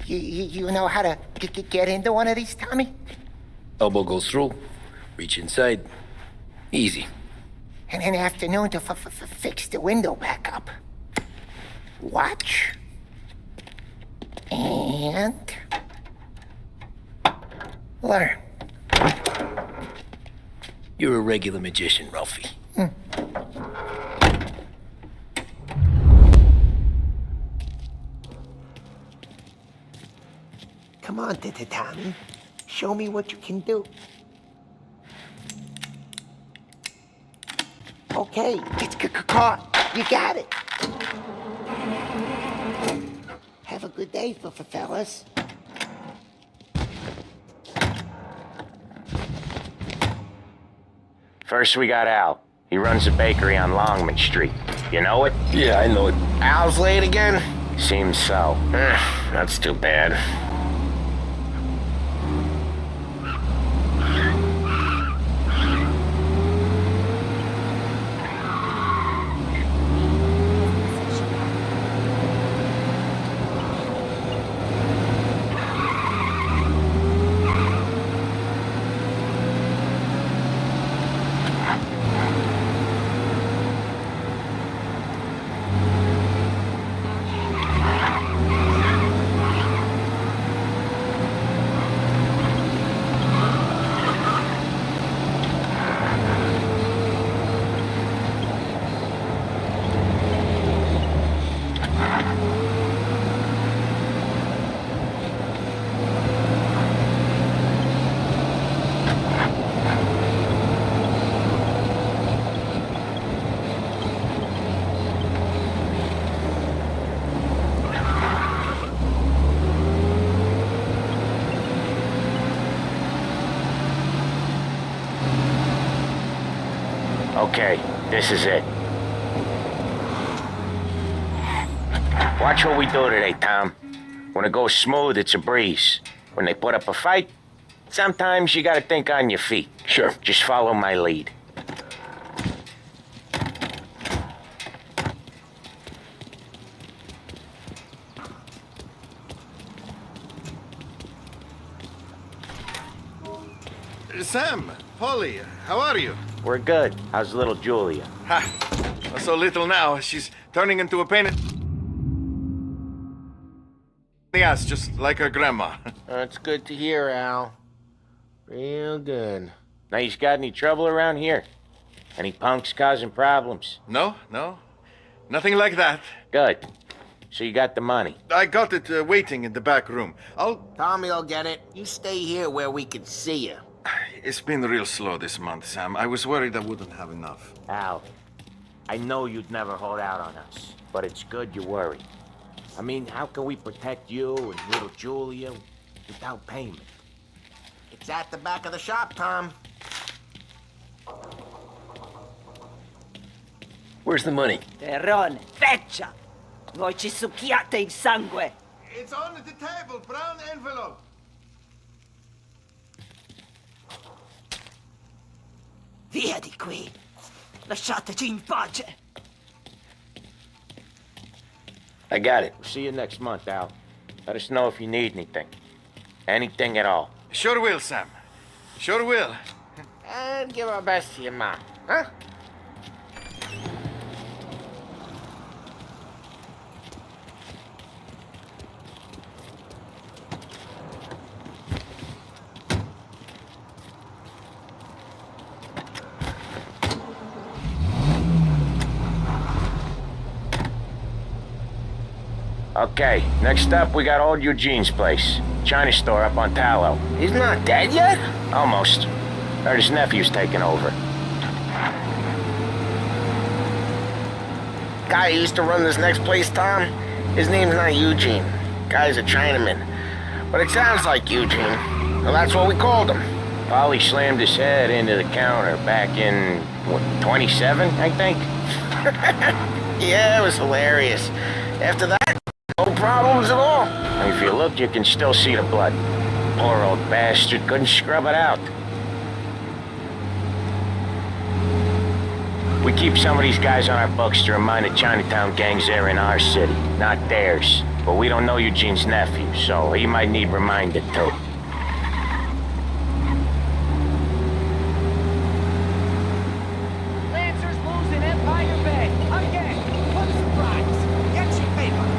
You know how to get into one of these, Tommy? Elbow goes through. Reach inside. Easy. And an afternoon to fix the window back up. Watch. And learn. You're a regular magician, Ralphie. Come on, Tommy. Show me what you can do. Okay, it's caught. You got it. Have a good day, fellas. First we got Al. He runs a bakery on Longman Street. You know it? Yeah, I know it. Al's late again? Seems so. That's too bad. Okay, this is it. Watch what we do today, Tom. When it goes smooth, it's a breeze. When they put up a fight, sometimes you gotta think on your feet. Sure. Just follow my lead. Sam, Polly, how are you? We're good. How's little Julia? Ha! Not so little now. She's turning into a pain Yes, just like her grandma. That's good to hear, Al. Real good. Now, you got any trouble around here? Any punks causing problems? No. Nothing like that. Good. So you got the money? I got it waiting in the back room. Tommy'll get it. You stay here where we can see you. It's been real slow this month, Sam. I was worried I wouldn't have enough. Al, I know you'd never hold out on us, but it's good you're worried. I mean, how can we protect you and little Julia without payment? It's at the back of the shop, Tom. Where's the money? Terrone, feccia! Voi ci succhiate il sangue! It's on the table, brown envelope. Via di qui! Lasciateci in pace! I got it. See you next month, Al. Let us know if you need anything. Anything at all. Sure will, Sam. Sure will. And give our best to your mom, huh? Okay, next up we got old Eugene's place. China store up on Tallow. He's not dead yet? Almost. Heard his nephew's taking over. Guy who used to run this next place, Tom, his name's not Eugene. Guy's a Chinaman. But it sounds like Eugene. Well, that's what we called him. Polly slammed his head into the counter back in, what, 27, I think? Yeah, it was hilarious. After that, no problems at all. If you look, you can still see the blood. Poor old bastard couldn't scrub it out. We keep some of these guys on our books to remind the Chinatown gangs they're in our city, not theirs. But we don't know Eugene's nephew, so he might need reminded too. Lancers losing Empire Bay. Again. What a surprise. Get your paper.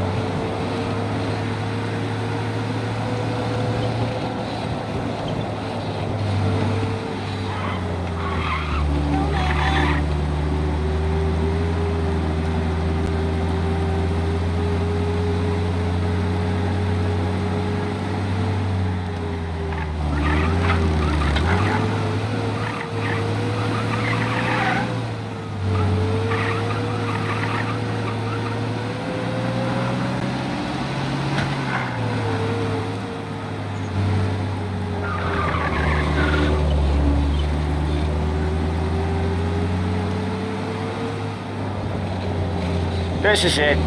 This is it.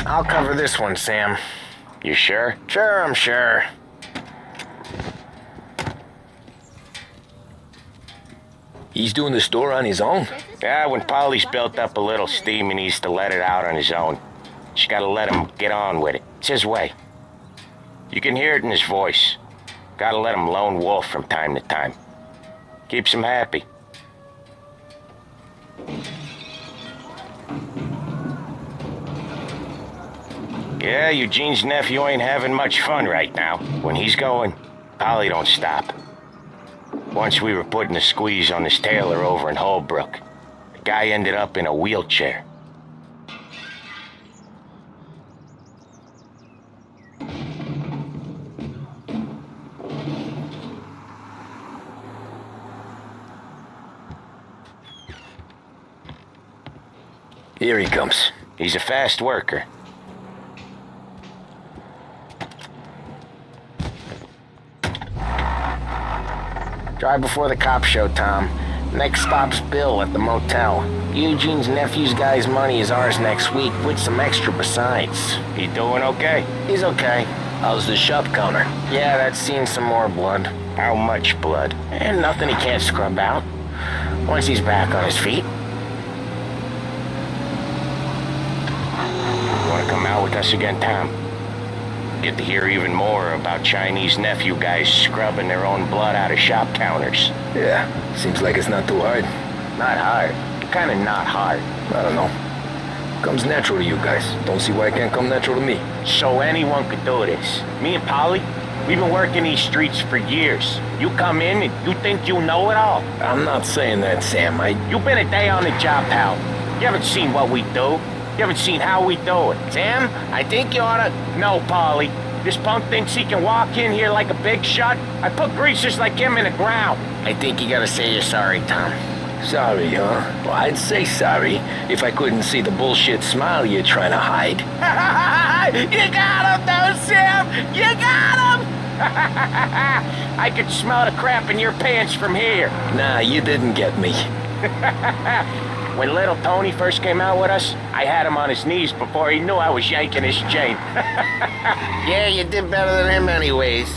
I'll cover this one, Sam. You sure? Sure, I'm sure. He's doing the store on his own? Yeah, when Polly's built up a little steam, he needs to let it out on his own. Just gotta let him get on with it. It's his way. You can hear it in his voice. Gotta let him lone wolf from time to time. Keeps him happy. Yeah, Eugene's nephew ain't having much fun right now. When he's going, Polly don't stop. Once we were putting a squeeze on this tailor over in Holbrook. The guy ended up in a wheelchair. Here he comes. He's a fast worker. Drive before the cops show, Tom. Next stop's Bill at the motel. Eugene's nephew's guy's money is ours next week, with some extra besides. He doing okay? He's okay. How's the shop counter? Yeah, that's seen some more blood. How much blood? And nothing he can't scrub out. Once he's back on his feet. Want to come out with us again, Tom? Get to hear even more about Chinese nephew guys scrubbing their own blood out of shop counters. Yeah, seems like it's not too hard. Not hard. Kinda not hard. I don't know. Comes natural to you guys. Don't see why it can't come natural to me. So anyone could do this. Me and Polly, we've been working these streets for years. You come in and you think you know it all. I'm not saying that, Sam. You've been a day on the job, pal. You haven't seen what we do. You haven't seen how we do it. Sam, I think you oughta... No, Polly. This punk thinks he can walk in here like a big shot. I put greasers like him in the ground. I think you gotta say you're sorry, Tom. Sorry, huh? Well, I'd say sorry if I couldn't see the bullshit smile you're trying to hide. You got him, though, Sam! You got him! I could smell the crap in your pants from here. Nah, you didn't get me. When little Tony first came out with us, I had him on his knees before he knew I was yanking his chain. Yeah, you did better than him anyways.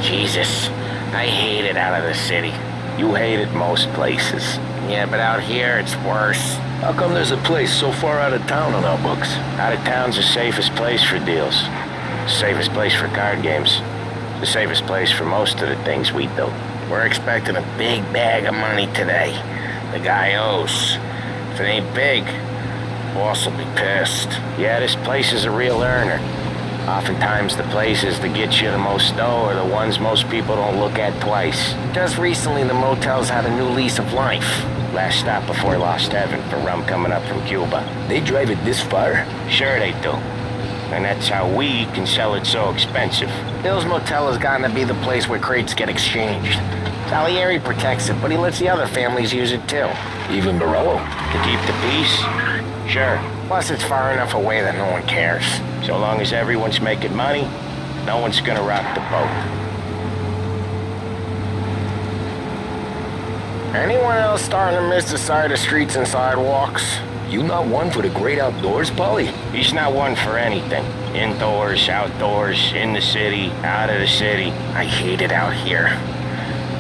Jesus, I hate it out of the city. You hate it most places. Yeah, but out here it's worse. How come there's a place so far out of town on our books? Out of town's the safest place for deals. The safest place for card games. The safest place for most of the things we do. We're expecting a big bag of money today. The guy owes. If it ain't big, boss will be pissed. Yeah, this place is a real earner. Oftentimes the places that get you the most dough are the ones most people don't look at twice. Just recently the motel's had a new lease of life. Last stop before Lost Heaven for rum coming up from Cuba. They drive it this far? Sure they do. And that's how we can sell it so expensive. Bill's Motel has gotten to be the place where crates get exchanged. Salieri protects it, but he lets the other families use it too. Even Morello? To keep the peace? Sure. Plus it's far enough away that no one cares. So long as everyone's making money, no one's gonna rock the boat. Anyone else starting to miss the side of streets and sidewalks? You not one for the great outdoors, Polly? He's not one for anything. Indoors, outdoors, in the city, out of the city. I hate it out here.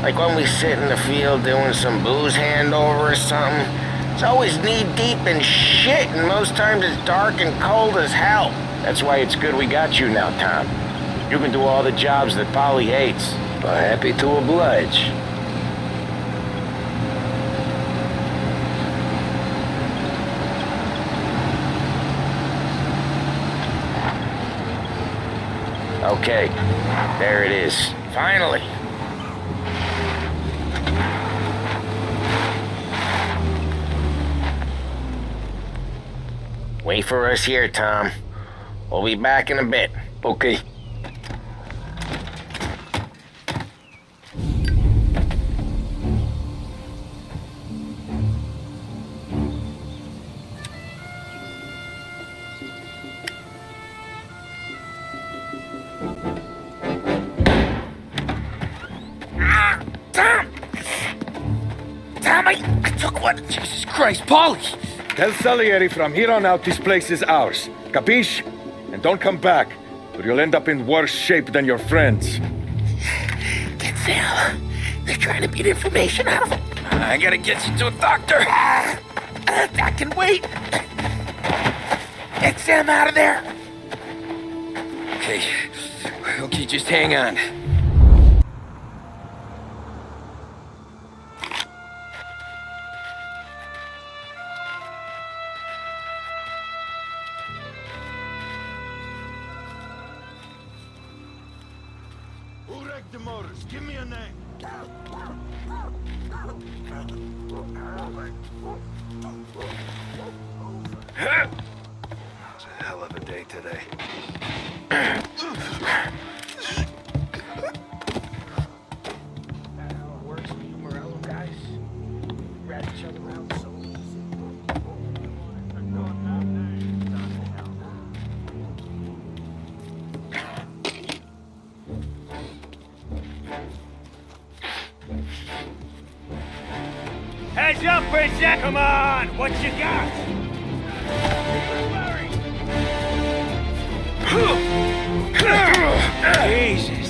Like when we sit in the field doing some booze handover or something. It's always knee-deep in shit, and most times it's dark and cold as hell. That's why it's good we got you now, Tom. You can do all the jobs that Polly hates. Happy to oblige. Okay, there it is. Finally. Wait for us here, Tom. We'll be back in a bit. Okay. Tommy, I took one. Jesus Christ, Polly! Tell Salieri from here on out this place is ours. Capiche? And don't come back, or you'll end up in worse shape than your friends. Get Sam. They're trying to beat information out of him. I gotta get you to a doctor. I can wait. Get Sam out of there. Okay, just hang on. Who wrecked the motors? Give me a name. It's a hell of a day today. Works for you Morello guys. Rat each other out so easy. Heads up, Princess! Come on! What you got? Jesus!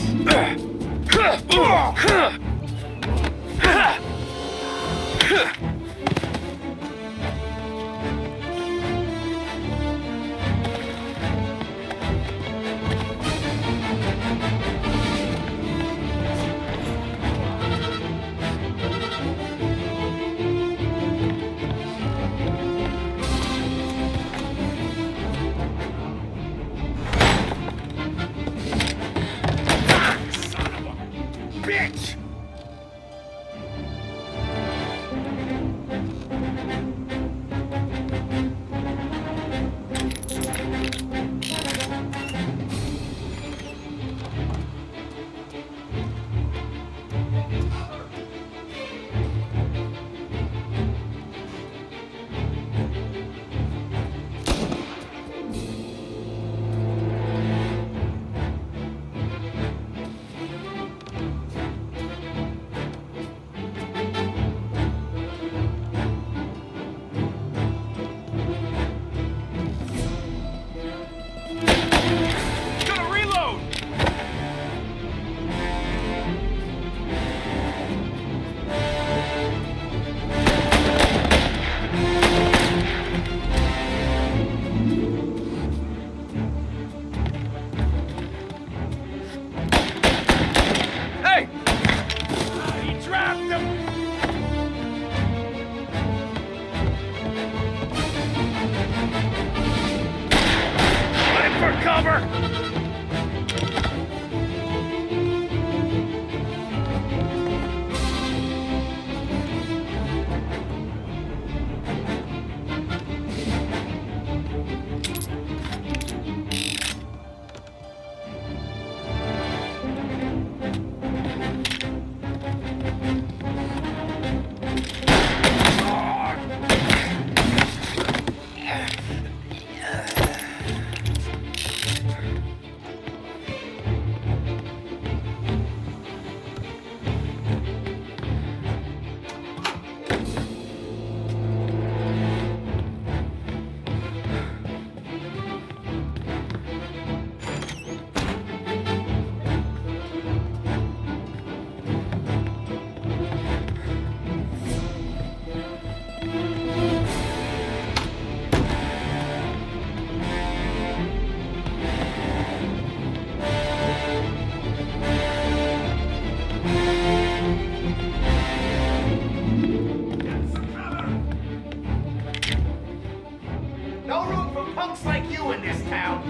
town.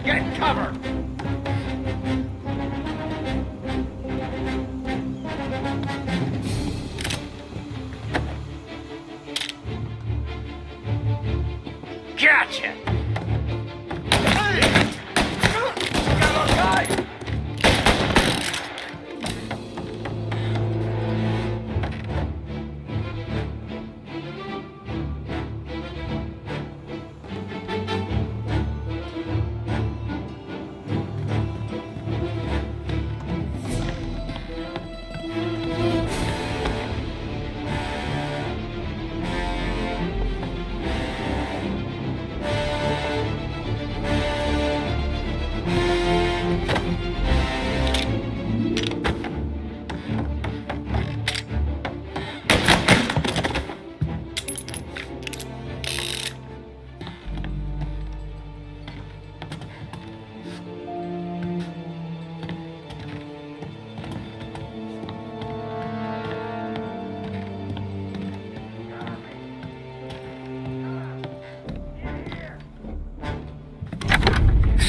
Get cover! Gotcha!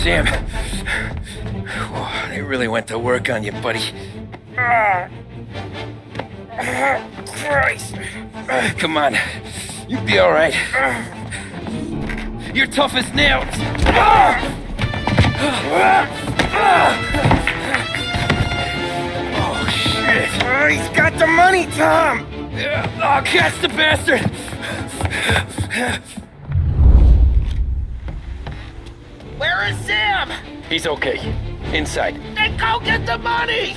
Sam, they really went to work on you, buddy. Christ! Come on, you'll be all right. You're tough as nails. Oh, shit. He's got the money, Tom! Oh, catch the bastard! Where is Sam? He's okay. Inside. Then go get the money!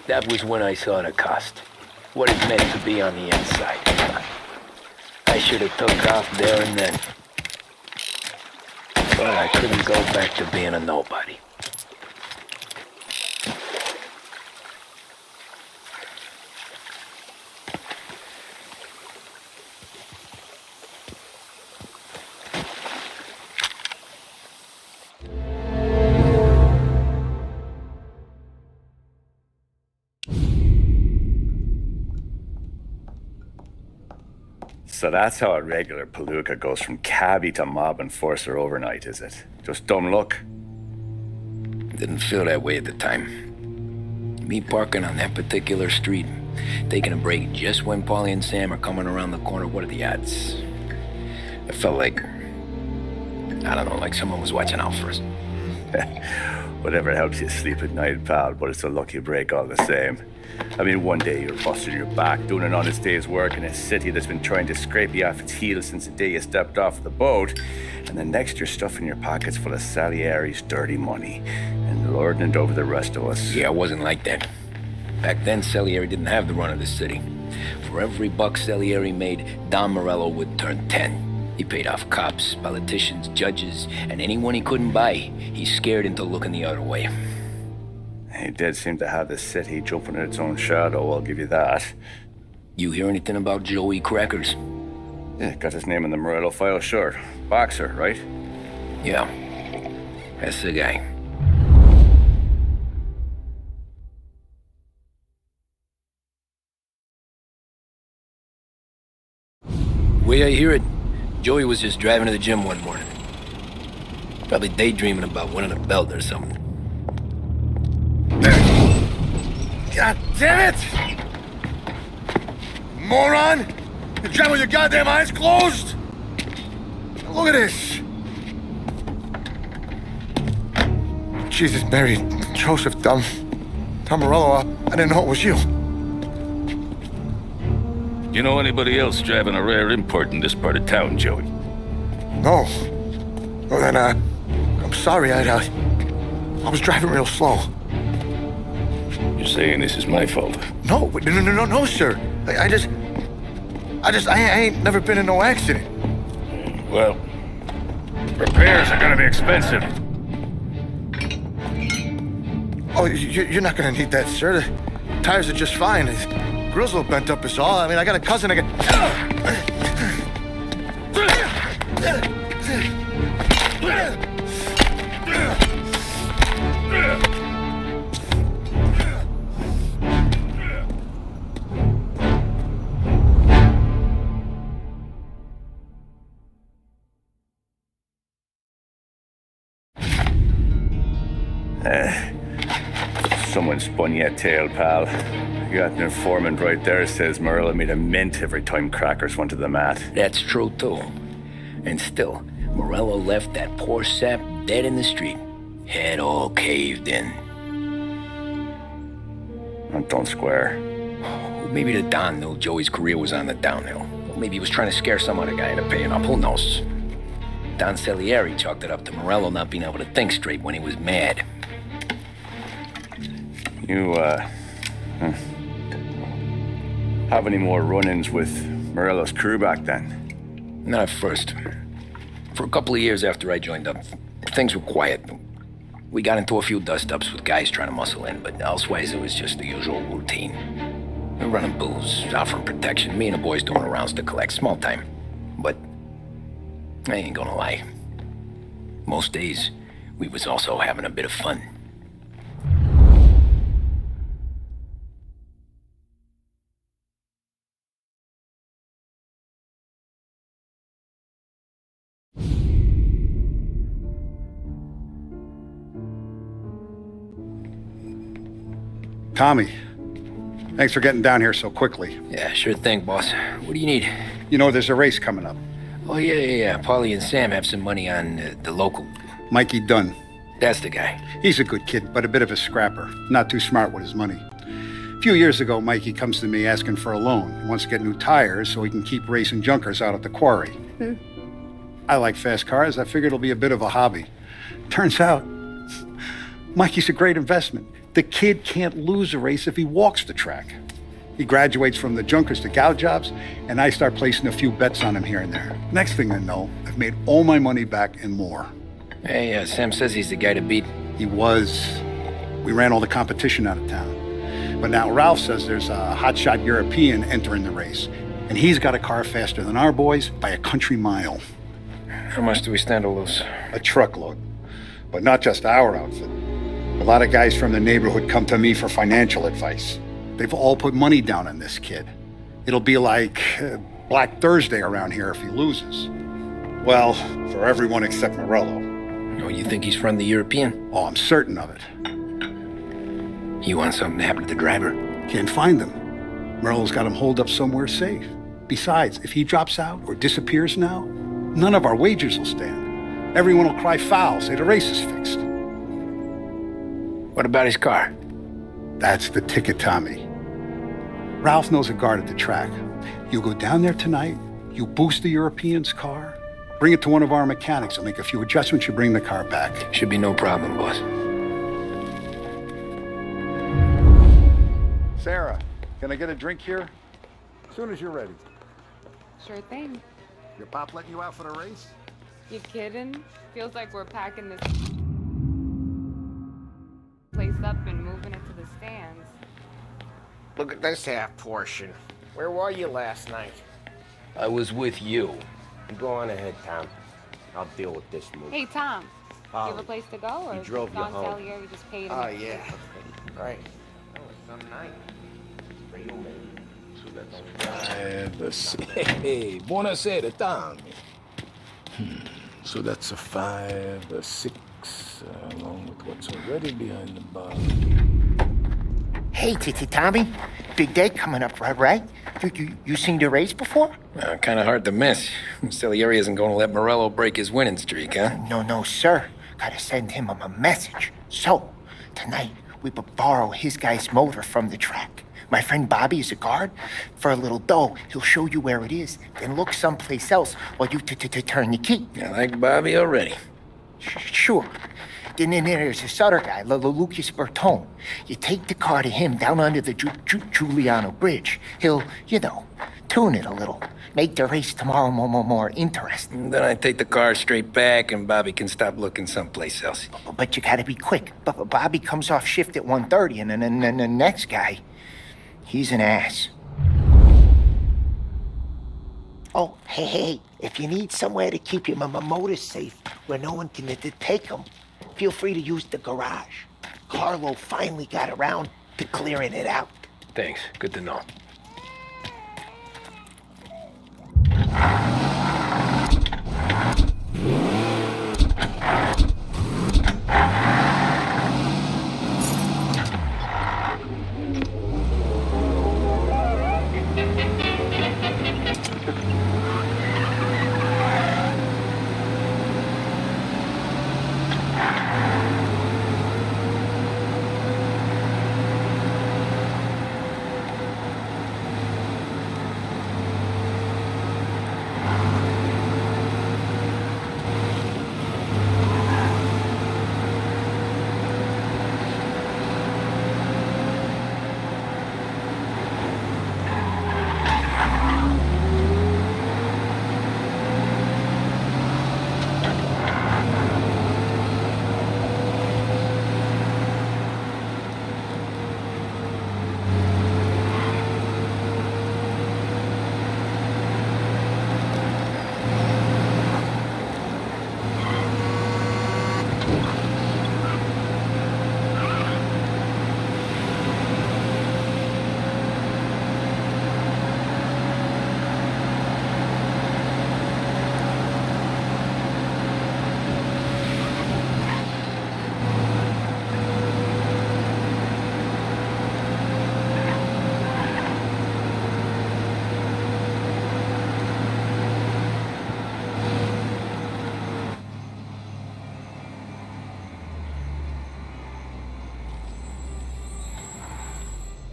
That was when I saw the cost. What it meant to be on the inside. I should have took off there and then. But I couldn't go back to being a nobody. So that's how a regular palooka goes from cabbie to mob enforcer overnight, is it? Just dumb luck? Didn't feel that way at the time. Me parking on that particular street, taking a break just when Paulie and Sam are coming around the corner, what are the odds? I felt like, I don't know, like someone was watching out for us. Whatever helps you sleep at night, pal, but it's a lucky break all the same. I mean, one day you're busting your back, doing an honest day's work in a city that's been trying to scrape you off its heels since the day you stepped off the boat, and the next you're stuffing your pockets full of Salieri's dirty money and lording it over the rest of us. Yeah, it wasn't like that. Back then, Salieri didn't have the run of the city. For every buck Salieri made, Don Morello would turn 10. He paid off cops, politicians, judges, and anyone he couldn't buy, he scared into looking the other way. He did seem to have the city jumping in its own shadow, I'll give you that. You hear anything about Joey Crackers? Yeah, got his name in the Morello file, sure. Boxer, right? Yeah, that's the guy. The way I hear it, Joey was just driving to the gym one morning. Probably daydreaming about winning a belt or something. God damn it! Moron! You're driving with your goddamn eyes closed? Look at this! Jesus, Mary, Joseph, Tom Morello, I didn't know it was you. You know anybody else driving a rare import in this part of town, Joey? No. Well then, I'm sorry, I was driving real slow. You're saying this is my fault? No, sir. I ain't never been in no accident. Well, repairs are gonna be expensive. Oh, you're not gonna need that, sir. The tires are just fine. The grill's a little bent up is all. I mean, I got a cousin that Someone spun you a tale, pal. You got an informant right there says Morello made a mint every time Crackers went to the mat. That's true, too. And still, Morello left that poor sap dead in the street. Head all caved in. Don't square. Maybe the Don knew Joey's career was on the downhill. Or maybe he was trying to scare some other guy into paying up. Who knows? Don Salieri chalked it up to Morello not being able to think straight when he was mad. You, have any more run-ins with Morello's crew back then? Not at first. For a couple of years after I joined up, things were quiet. We got into a few dust-ups with guys trying to muscle in, but elsewise it was just the usual routine. We're running booze, offering protection, me and the boys doing the rounds to collect, small time. But I ain't gonna lie. Most days, we was also having a bit of fun. Tommy, thanks for getting down here so quickly. Yeah, sure thing, boss. What do you need? You know, there's a race coming up. Oh, yeah. Paulie and Sam have some money on the local. Mikey Dunn. That's the guy. He's a good kid, but a bit of a scrapper. Not too smart with his money. A few years ago, Mikey comes to me asking for a loan. He wants to get new tires so he can keep racing junkers out at the quarry. I like fast cars. I figured it'll be a bit of a hobby. Turns out, Mikey's a great investment. The kid can't lose a race if he walks the track. He graduates from the junkers to gal jobs, and I start placing a few bets on him here and there. Next thing I know, I've made all my money back and more. Hey, Sam says he's the guy to beat. He was. We ran all the competition out of town. But now Ralph says there's a hotshot European entering the race, and he's got a car faster than our boys by a country mile. How much do we stand to lose? A truckload. But not just our outfit. A lot of guys from the neighborhood come to me for financial advice. They've all put money down on this kid. It'll be like Black Thursday around here if he loses. Well, for everyone except Morello. Oh, you think he's from the European? Oh, I'm certain of it. You want something to happen to the driver? Can't find him. Morello's got him holed up somewhere safe. Besides, if he drops out or disappears now, none of our wagers will stand. Everyone will cry foul, say the race is fixed. What about his car? That's the ticket, Tommy. Ralph knows a guard at the track. You go down there tonight, you boost the European's car, bring it to one of our mechanics. He'll make a few adjustments, you bring the car back. Should be no problem, boss. Sarah, can I get a drink here? As soon as you're ready. Sure thing. Your pop letting you out for the race? You kidding? Feels like we're packing this place up and moving it to the stands. Look at this half portion. Where were you last night? I was with you. Go on ahead, Tom. I'll deal with this move. Hey, Tom. You have a place to go, or he drove you Don home. Salieri just paid him? Oh, yeah. Right. That was some night. Real man. So that's 5, 6. Hey, buonasera, Tommy. So that's a 5, a 6, along with what's already behind the bar. Hey, Tommy. Big day coming up, right? You seen the race before? Kind of hard to miss. Salieri isn't going to let Morello break his winning streak, huh? No, sir. Gotta send him a message. So, tonight, we borrow his guy's motor from the track. My friend Bobby is a guard. For a little dough, he'll show you where it is, then look someplace else while you turn the key. I like Bobby already. Sure. Then there's this other guy, Lucas Bertone. You take the car to him down under the Giuliano Bridge. He'll, tune it a little. Make the race tomorrow more interesting. Then I take the car straight back and Bobby can stop looking someplace else. But you gotta be quick. Bobby comes off shift at 1:30, and then the next guy, he's an ass. Oh, hey, if you need somewhere to keep your motor safe where no one can take them, feel free to use the garage. Carlo finally got around to clearing it out. Thanks. Good to know.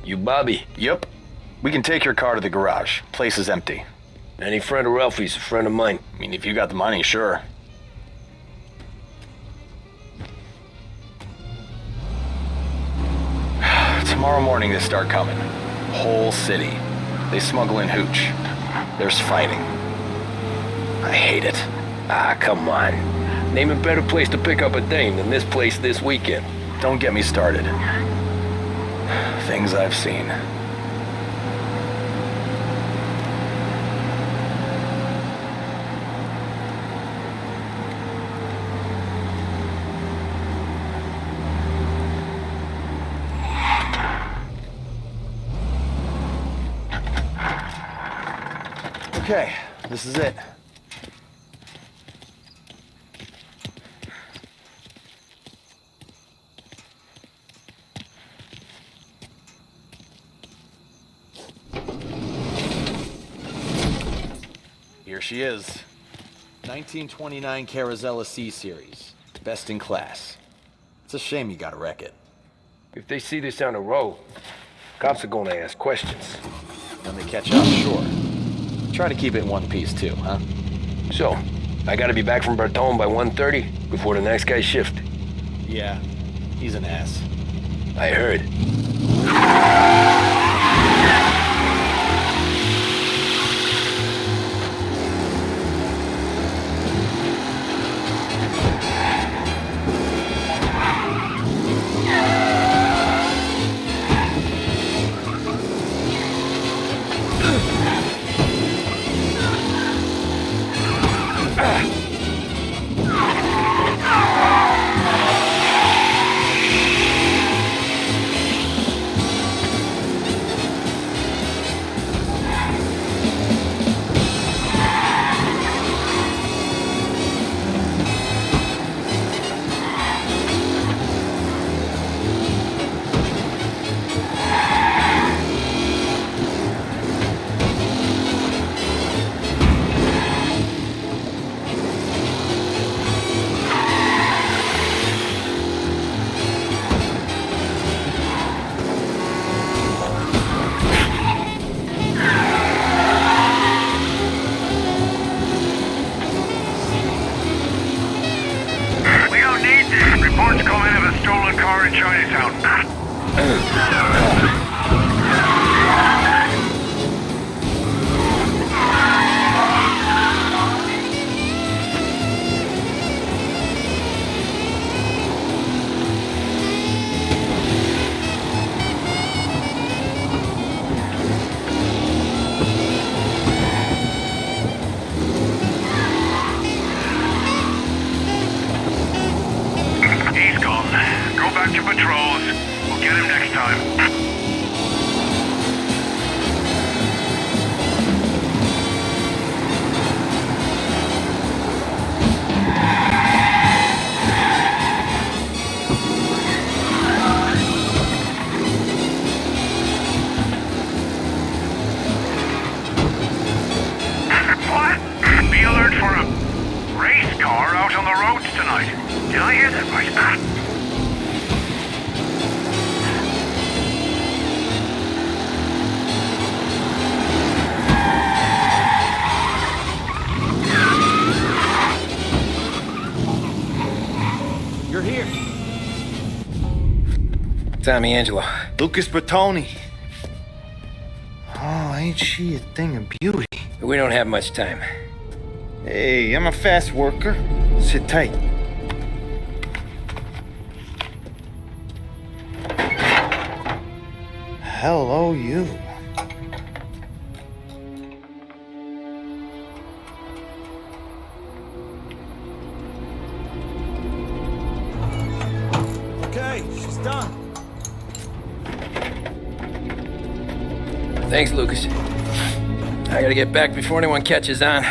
You Bobby? Yep. We can take your car to the garage. Place is empty. Any friend of Ralphie's a friend of mine. I mean, if you got the money, sure. Tomorrow morning they start coming. Whole city. They smuggle in hooch. There's fighting. I hate it. Ah, come on. Name a better place to pick up a dame than this place this weekend. Don't get me started. Things I've seen. Okay, this is it. Here she is. 1929 Carazella C-Series. Best in class. It's a shame you gotta wreck it. If they see this on the road, cops are gonna ask questions. when they catch up, sure. Try to keep it in one piece, too, huh? So, I gotta be back from Bertone by 1:30 before the next guy's shift. Yeah, he's an ass. I heard. Reports come in of a stolen car in Chinatown. Back to patrols. We'll get him next time. What? Be alert for a race car out on the roads tonight. Did I hear that right? You're here. Tommy Angelo. Lucas Bertoni. Oh, ain't she a thing of beauty? We don't have much time. Hey, I'm a fast worker. Sit tight. Hello, you. Okay, she's done. Thanks, Lucas. I gotta get back before anyone catches on.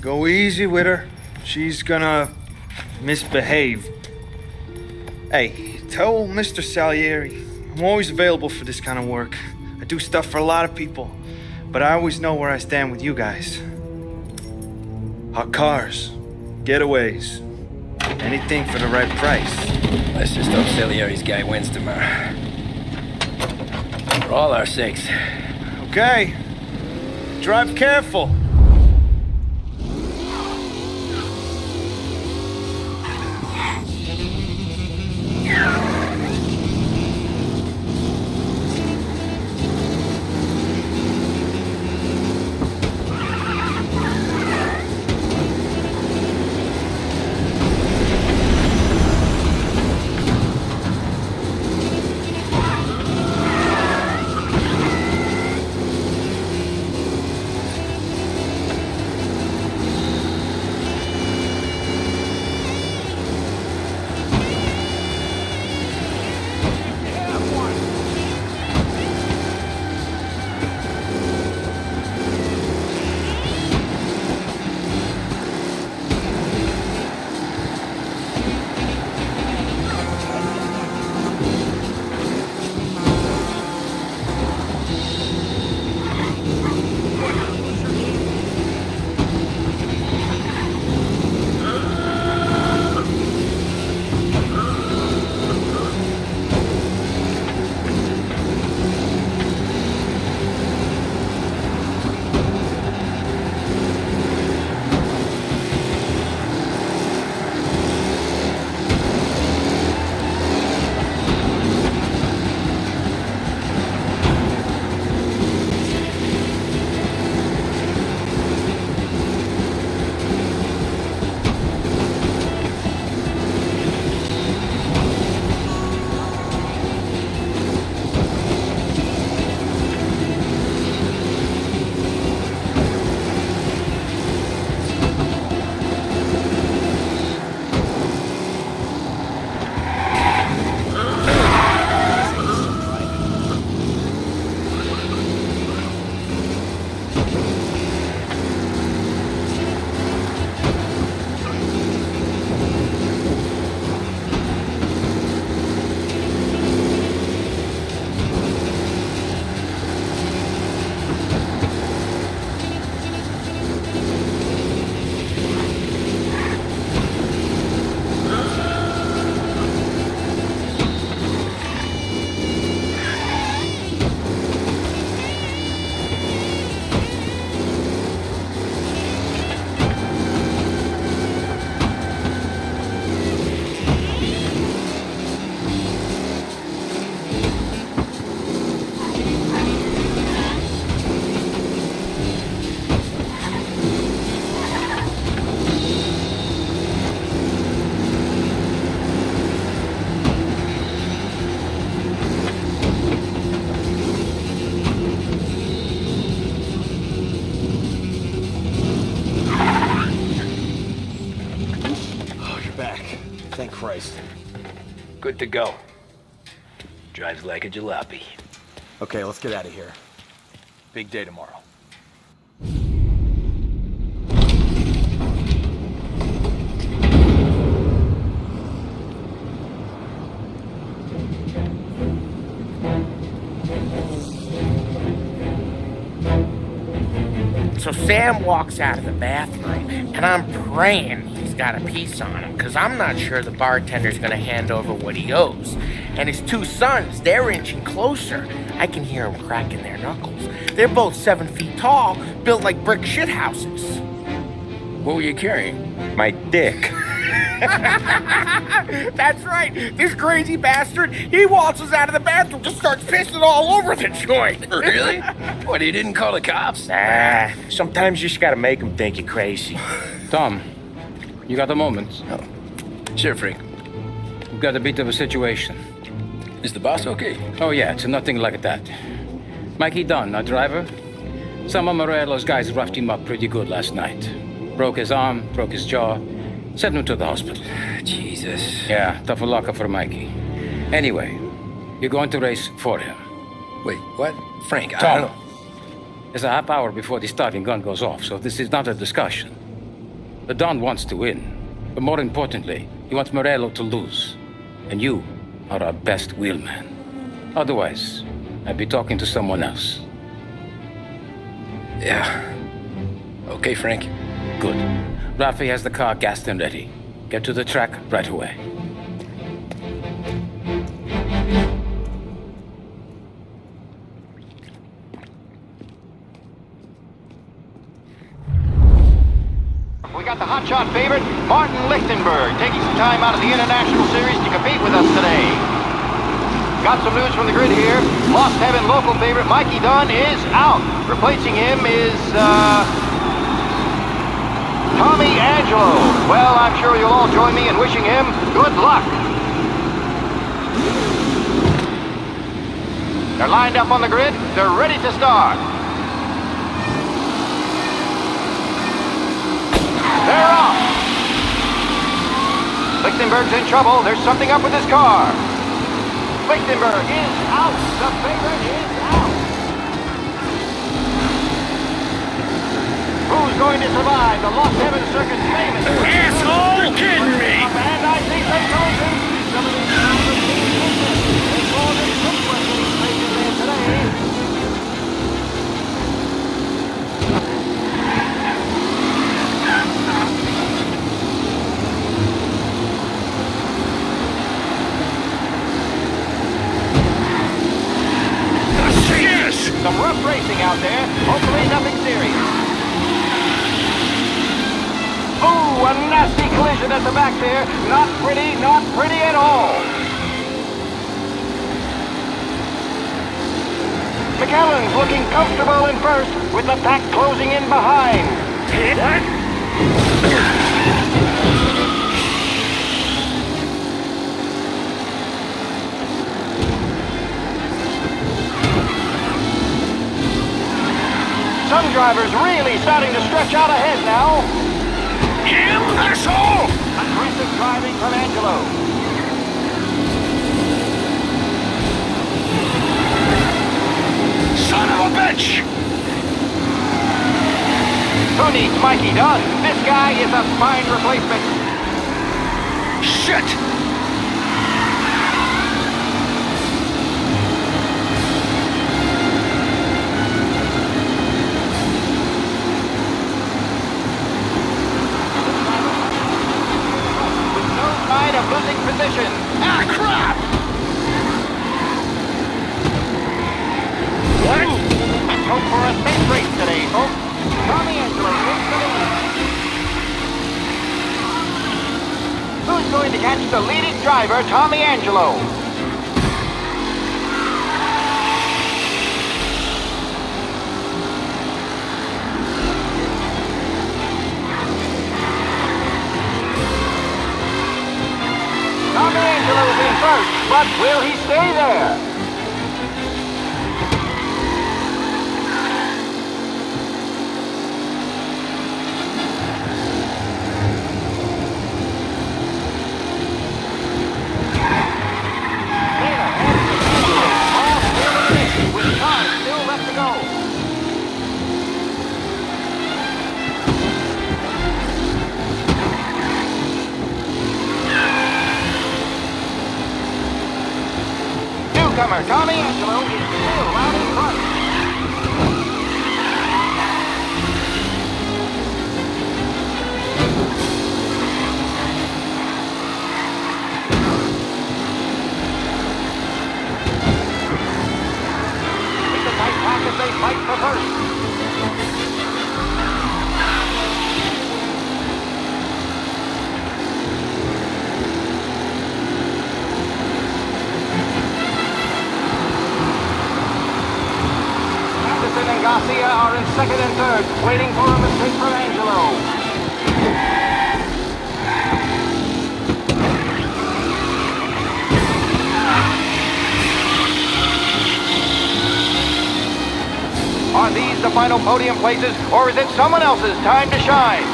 Go easy with her. She's gonna misbehave. Hey, tell Mr. Salieri I'm always available for this kind of work. I do stuff for a lot of people, but I always know where I stand with you guys. Hot cars, getaways, anything for the right price. Let's just hope Salieri's guy wins tomorrow. For all our sakes. Okay. Drive careful. back. Thank Christ. Good to go. Drives like a jalopy. Okay, let's get out of here. Big day tomorrow. So Sam walks out of the bathroom, and I'm praying he's got a piece on him, because I'm not sure the bartender's going to hand over what he owes. And his two sons, they're inching closer. I can hear them cracking their knuckles. They're both 7 feet tall, built like brick shithouses. What were you carrying? My dick. That's right. This crazy bastard, he waltzes out of the bathroom, just starts pissing all over the joint. Really? What, he didn't call the cops? Nah, sometimes you just gotta make them think you're crazy. Tom, you got a moment? Oh. Sure, Frank. We've got a bit of a situation. Is the boss okay? Oh yeah, it's nothing like that. Mikey Dunn, our driver. Some of Morello's guys roughed him up pretty good last night. Broke his arm, broke his jaw. Sent him to the hospital. Jesus. Yeah, tough luck for Mikey. Anyway, you're going to race for him. Wait, what? Frank, I Tom, don't know. there's a half hour before the starting gun goes off, so this is not a discussion. The Don wants to win, but more importantly, he wants Morello to lose. And you are our best wheelman. Otherwise, I'd be talking to someone else. Yeah. Okay, Frank. Good. Rafi has the car gassed and ready. Get to the track right away. We got the hotshot favorite, Martin Lichtenberg, taking some time out of the International Series to compete with us today. Got some news from the grid here. Lost Heaven local favorite Mikey Dunn is out. Replacing him is, Tommy Angelo. Well, I'm sure you'll all join me in wishing him good luck. They're lined up on the grid. They're ready to start. They're off. Lichtenberg's in trouble. There's something up with his car. Lichtenberg is out. The favorite is out. Who's going to survive the Lost Heaven Circuit's famous? Asshole! Kidding me! And I think they told him. Some of these guys are being business. They called it footwork getting places there today. Some rough racing out there. Hopefully nothing serious. Ooh, a nasty collision at the back there. Not pretty at all. McAllen's looking comfortable in first with the pack closing in behind. What? Some drivers really starting to stretch out ahead now. Him, asshole! Aggressive driving from Angelo. Son of a bitch! Who needs Mikey Dunn? This guy is a fine replacement. Shit! Of losing position. Ah, crap! What? Let's hope for a safe race today, folks. Tommy Angelo takes the lead. Who's going to catch the leading driver, Tommy Angelo? Tommy Angelo's in first, but will he stay there? Tommy Angelo is still out in front. It's a tight pack as they fight for first. And Garcia are in second and third, waiting for a mistake from Angelo. Are these the final podium places, or is it someone else's time to shine?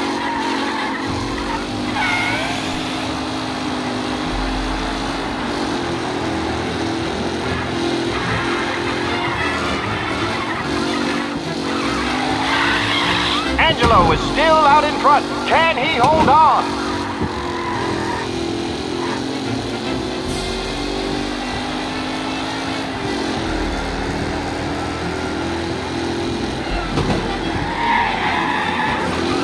Angelo is still out in front. Can he hold on?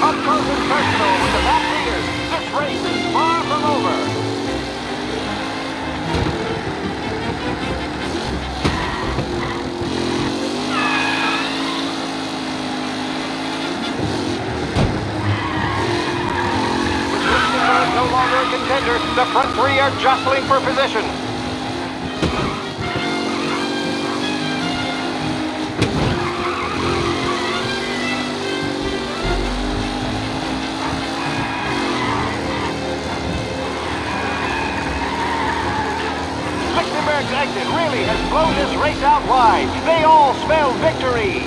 Up close and personal with the back leaders. This race is far from over. No longer a contender, the front three are jostling for position. Lichtenberg's exit really has blown this race out wide. They all smell victory.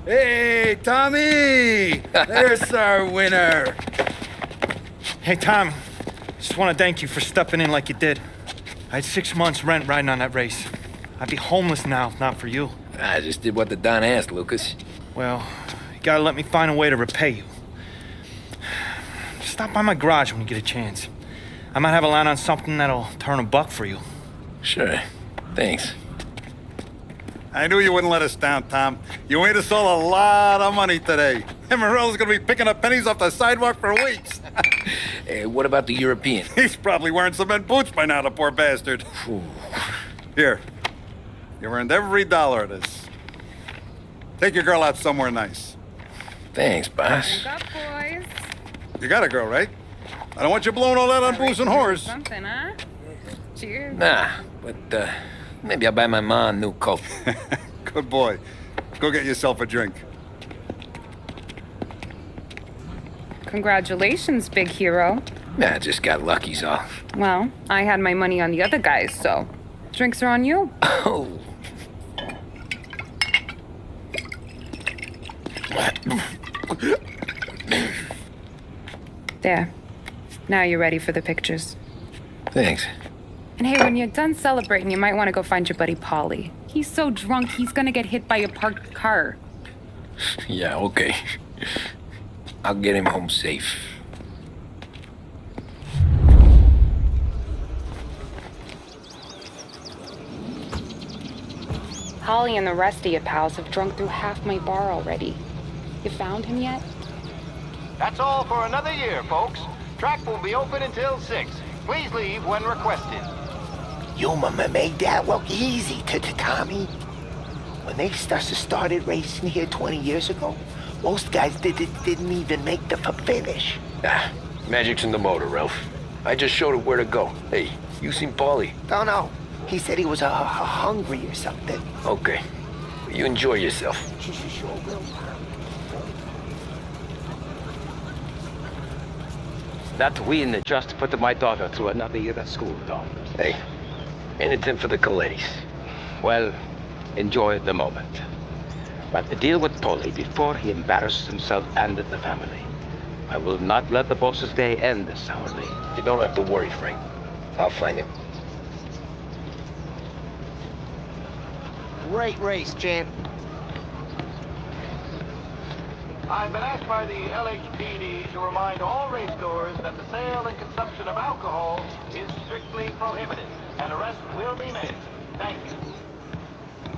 Hey, Tommy! There's our winner. Hey, Tom. Just want to thank you for stepping in like you did. I had 6 months rent riding on that race. I'd be homeless now if not for you. I just did what the Don asked, Lucas. Well, you gotta let me find a way to repay you. Stop by my garage when you get a chance. I might have a line on something that'll turn $1 for you. Sure. Thanks. I knew you wouldn't let us down, Tom. You made us all a lot of money today. And Morello's gonna be picking up pennies off the sidewalk for weeks. Hey, what about the European? He's probably wearing cement boots by now, the poor bastard. Here. You earned every dollar of this. Take your girl out somewhere nice. Thanks, boss. Wake up, boys. You got a girl, right? I don't want you blowing all that on booze and whores. Something, huh? Cheers. Nah, but maybe I'll buy my ma a new coat. Good boy. Go get yourself a drink. Congratulations, big hero. Nah, just got lucky's all. Well, I had my money on the other guys, so drinks are on you. Oh. There. Now you're ready for the pictures. Thanks. And hey, when you're done celebrating, you might want to go find your buddy Paulie. He's so drunk, he's gonna get hit by a parked car. Yeah, okay. I'll get him home safe. Holly and the rest of your pals have drunk through half my bar already. You found him yet? That's all for another year, folks. Track will be open until 6. Please leave when requested. You made that look easy to Tommy. When they started racing here 20 years ago, most guys didn't even make the finish. Ah, magic's in the motor, Ralph. I just showed it where to go. Hey, you seen Paulie? No. He said he was hungry or something. Okay. You enjoy yourself. Sure will. That win just put my daughter through another year at school, Tom. Hey, anything for the Colettis. Well, enjoy the moment. But to deal with Polly before he embarrasses himself and the family. I will not let the boss's day end sourly. You don't have to worry, Frank. I'll find him. Great race, champ. I've been asked by the LHPD to remind all racegoers that the sale and consumption of alcohol is strictly prohibited. An arrest will be made. Thank you.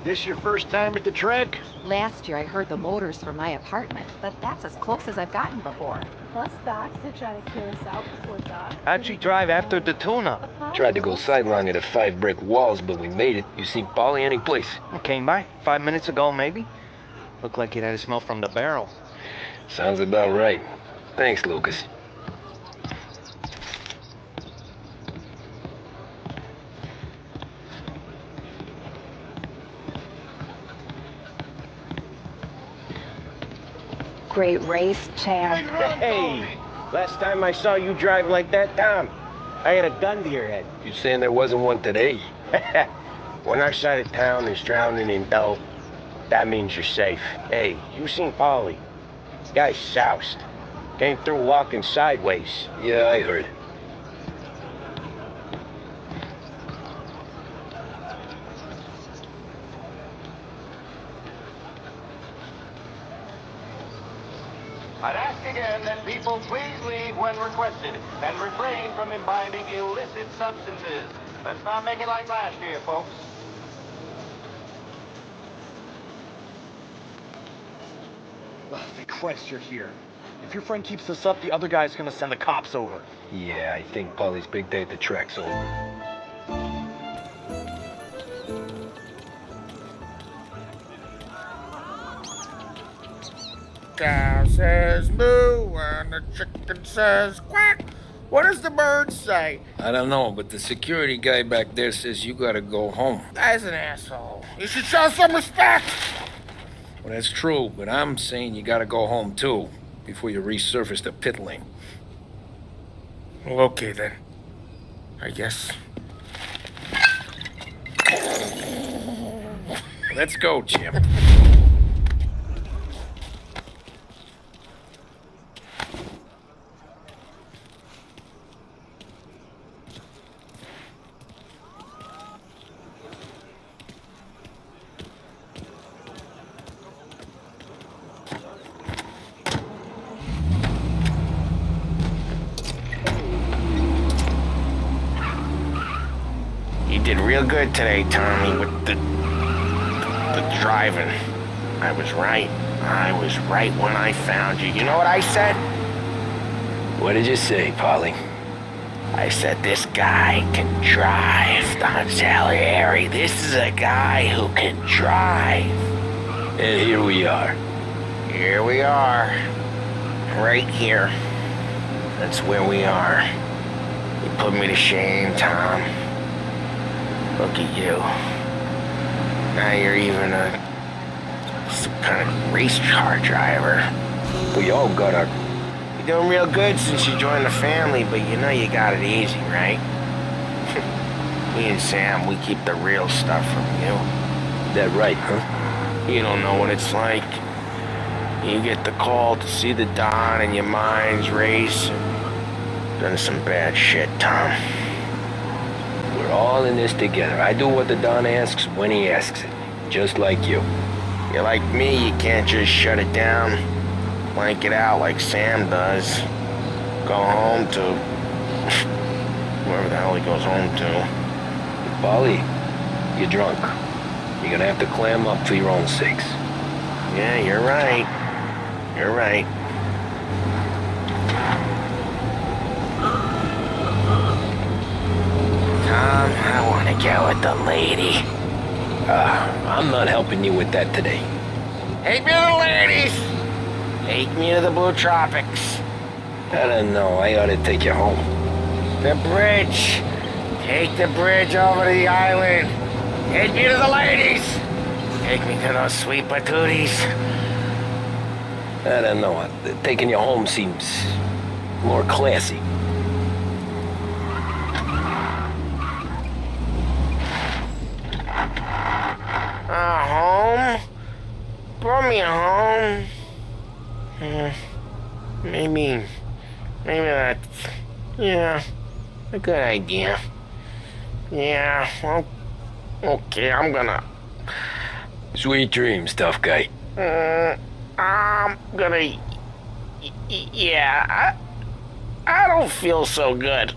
This your first time at the track? Last year I heard the motors from my apartment, but that's as close as I've gotten before. Plus Doc's to try to clear us out before dark. How'd she drive after the tuna-up? Tried to go sidelong into 5 brick walls, but we made it. You seen Polly any place? Came by 5 minutes ago, maybe. Looked like it had a smell from the barrel. Sounds about right. Thanks, Lucas. Great race, champ. Hey, last time I saw you drive like that, Tom, I had a gun to your head. You saying there wasn't one today? When our side of town is drowning in dough, that means you're safe. Hey, you seen Polly? Guy's soused. Came through walking sideways. Yeah, I heard. I'd ask again that people please leave when requested and refrain from imbibing illicit substances. Let's not make it like last year, folks. Thank Christ you're here. If your friend keeps this up, the other guy's gonna send the cops over. Yeah, I think Polly's big day at the track's over. Cow says moo and the chicken says quack. What does the bird say? I don't know, but the security guy back there says you gotta go home. Guy's an asshole. You should show some respect. Well, that's true, but I'm saying you gotta go home too, before you resurface the pit lane. Well, okay then. I guess. Let's go, Jim. You did real good today, Tommy, with the driving. I was right. I was right when I found you. You know what I said? What did you say, Polly? I said, this guy can drive. I'm telling you, Harry, this is a guy who can drive. And here we are. Here we are. Right here. That's where we are. You put me to shame, Tom. Look at you. Now you're even some kind of race car driver. We all got our... You're doing real good since you joined the family, but you know you got it easy, right? Me and Sam, we keep the real stuff from you. That right, huh? You don't know what it's like. You get the call to see the Don and your mind's race. Done some bad shit, Tom. We're all in this together. I do what the Don asks when he asks it. Just like you. You're like me, you can't just shut it down. Blank it out like Sam does. Go home to... wherever the hell he goes home to. Polly, you're drunk. You're gonna have to clam up for your own sakes. Yeah, you're right. You're right. Tom, I want to get with the lady. I'm not helping you with that today. Take me to the ladies! Take me to the Blue Tropics. I don't know. I ought to take you home. The bridge. Take the bridge over to the island. Take me to the ladies. Take me to those sweet patooties. I don't know. Taking you home seems more classy. Home? Brought me Maybe that's, yeah, a good idea. Yeah, well, okay, I'm gonna... Sweet dreams, tough guy. I'm gonna... Yeah, I don't feel so good.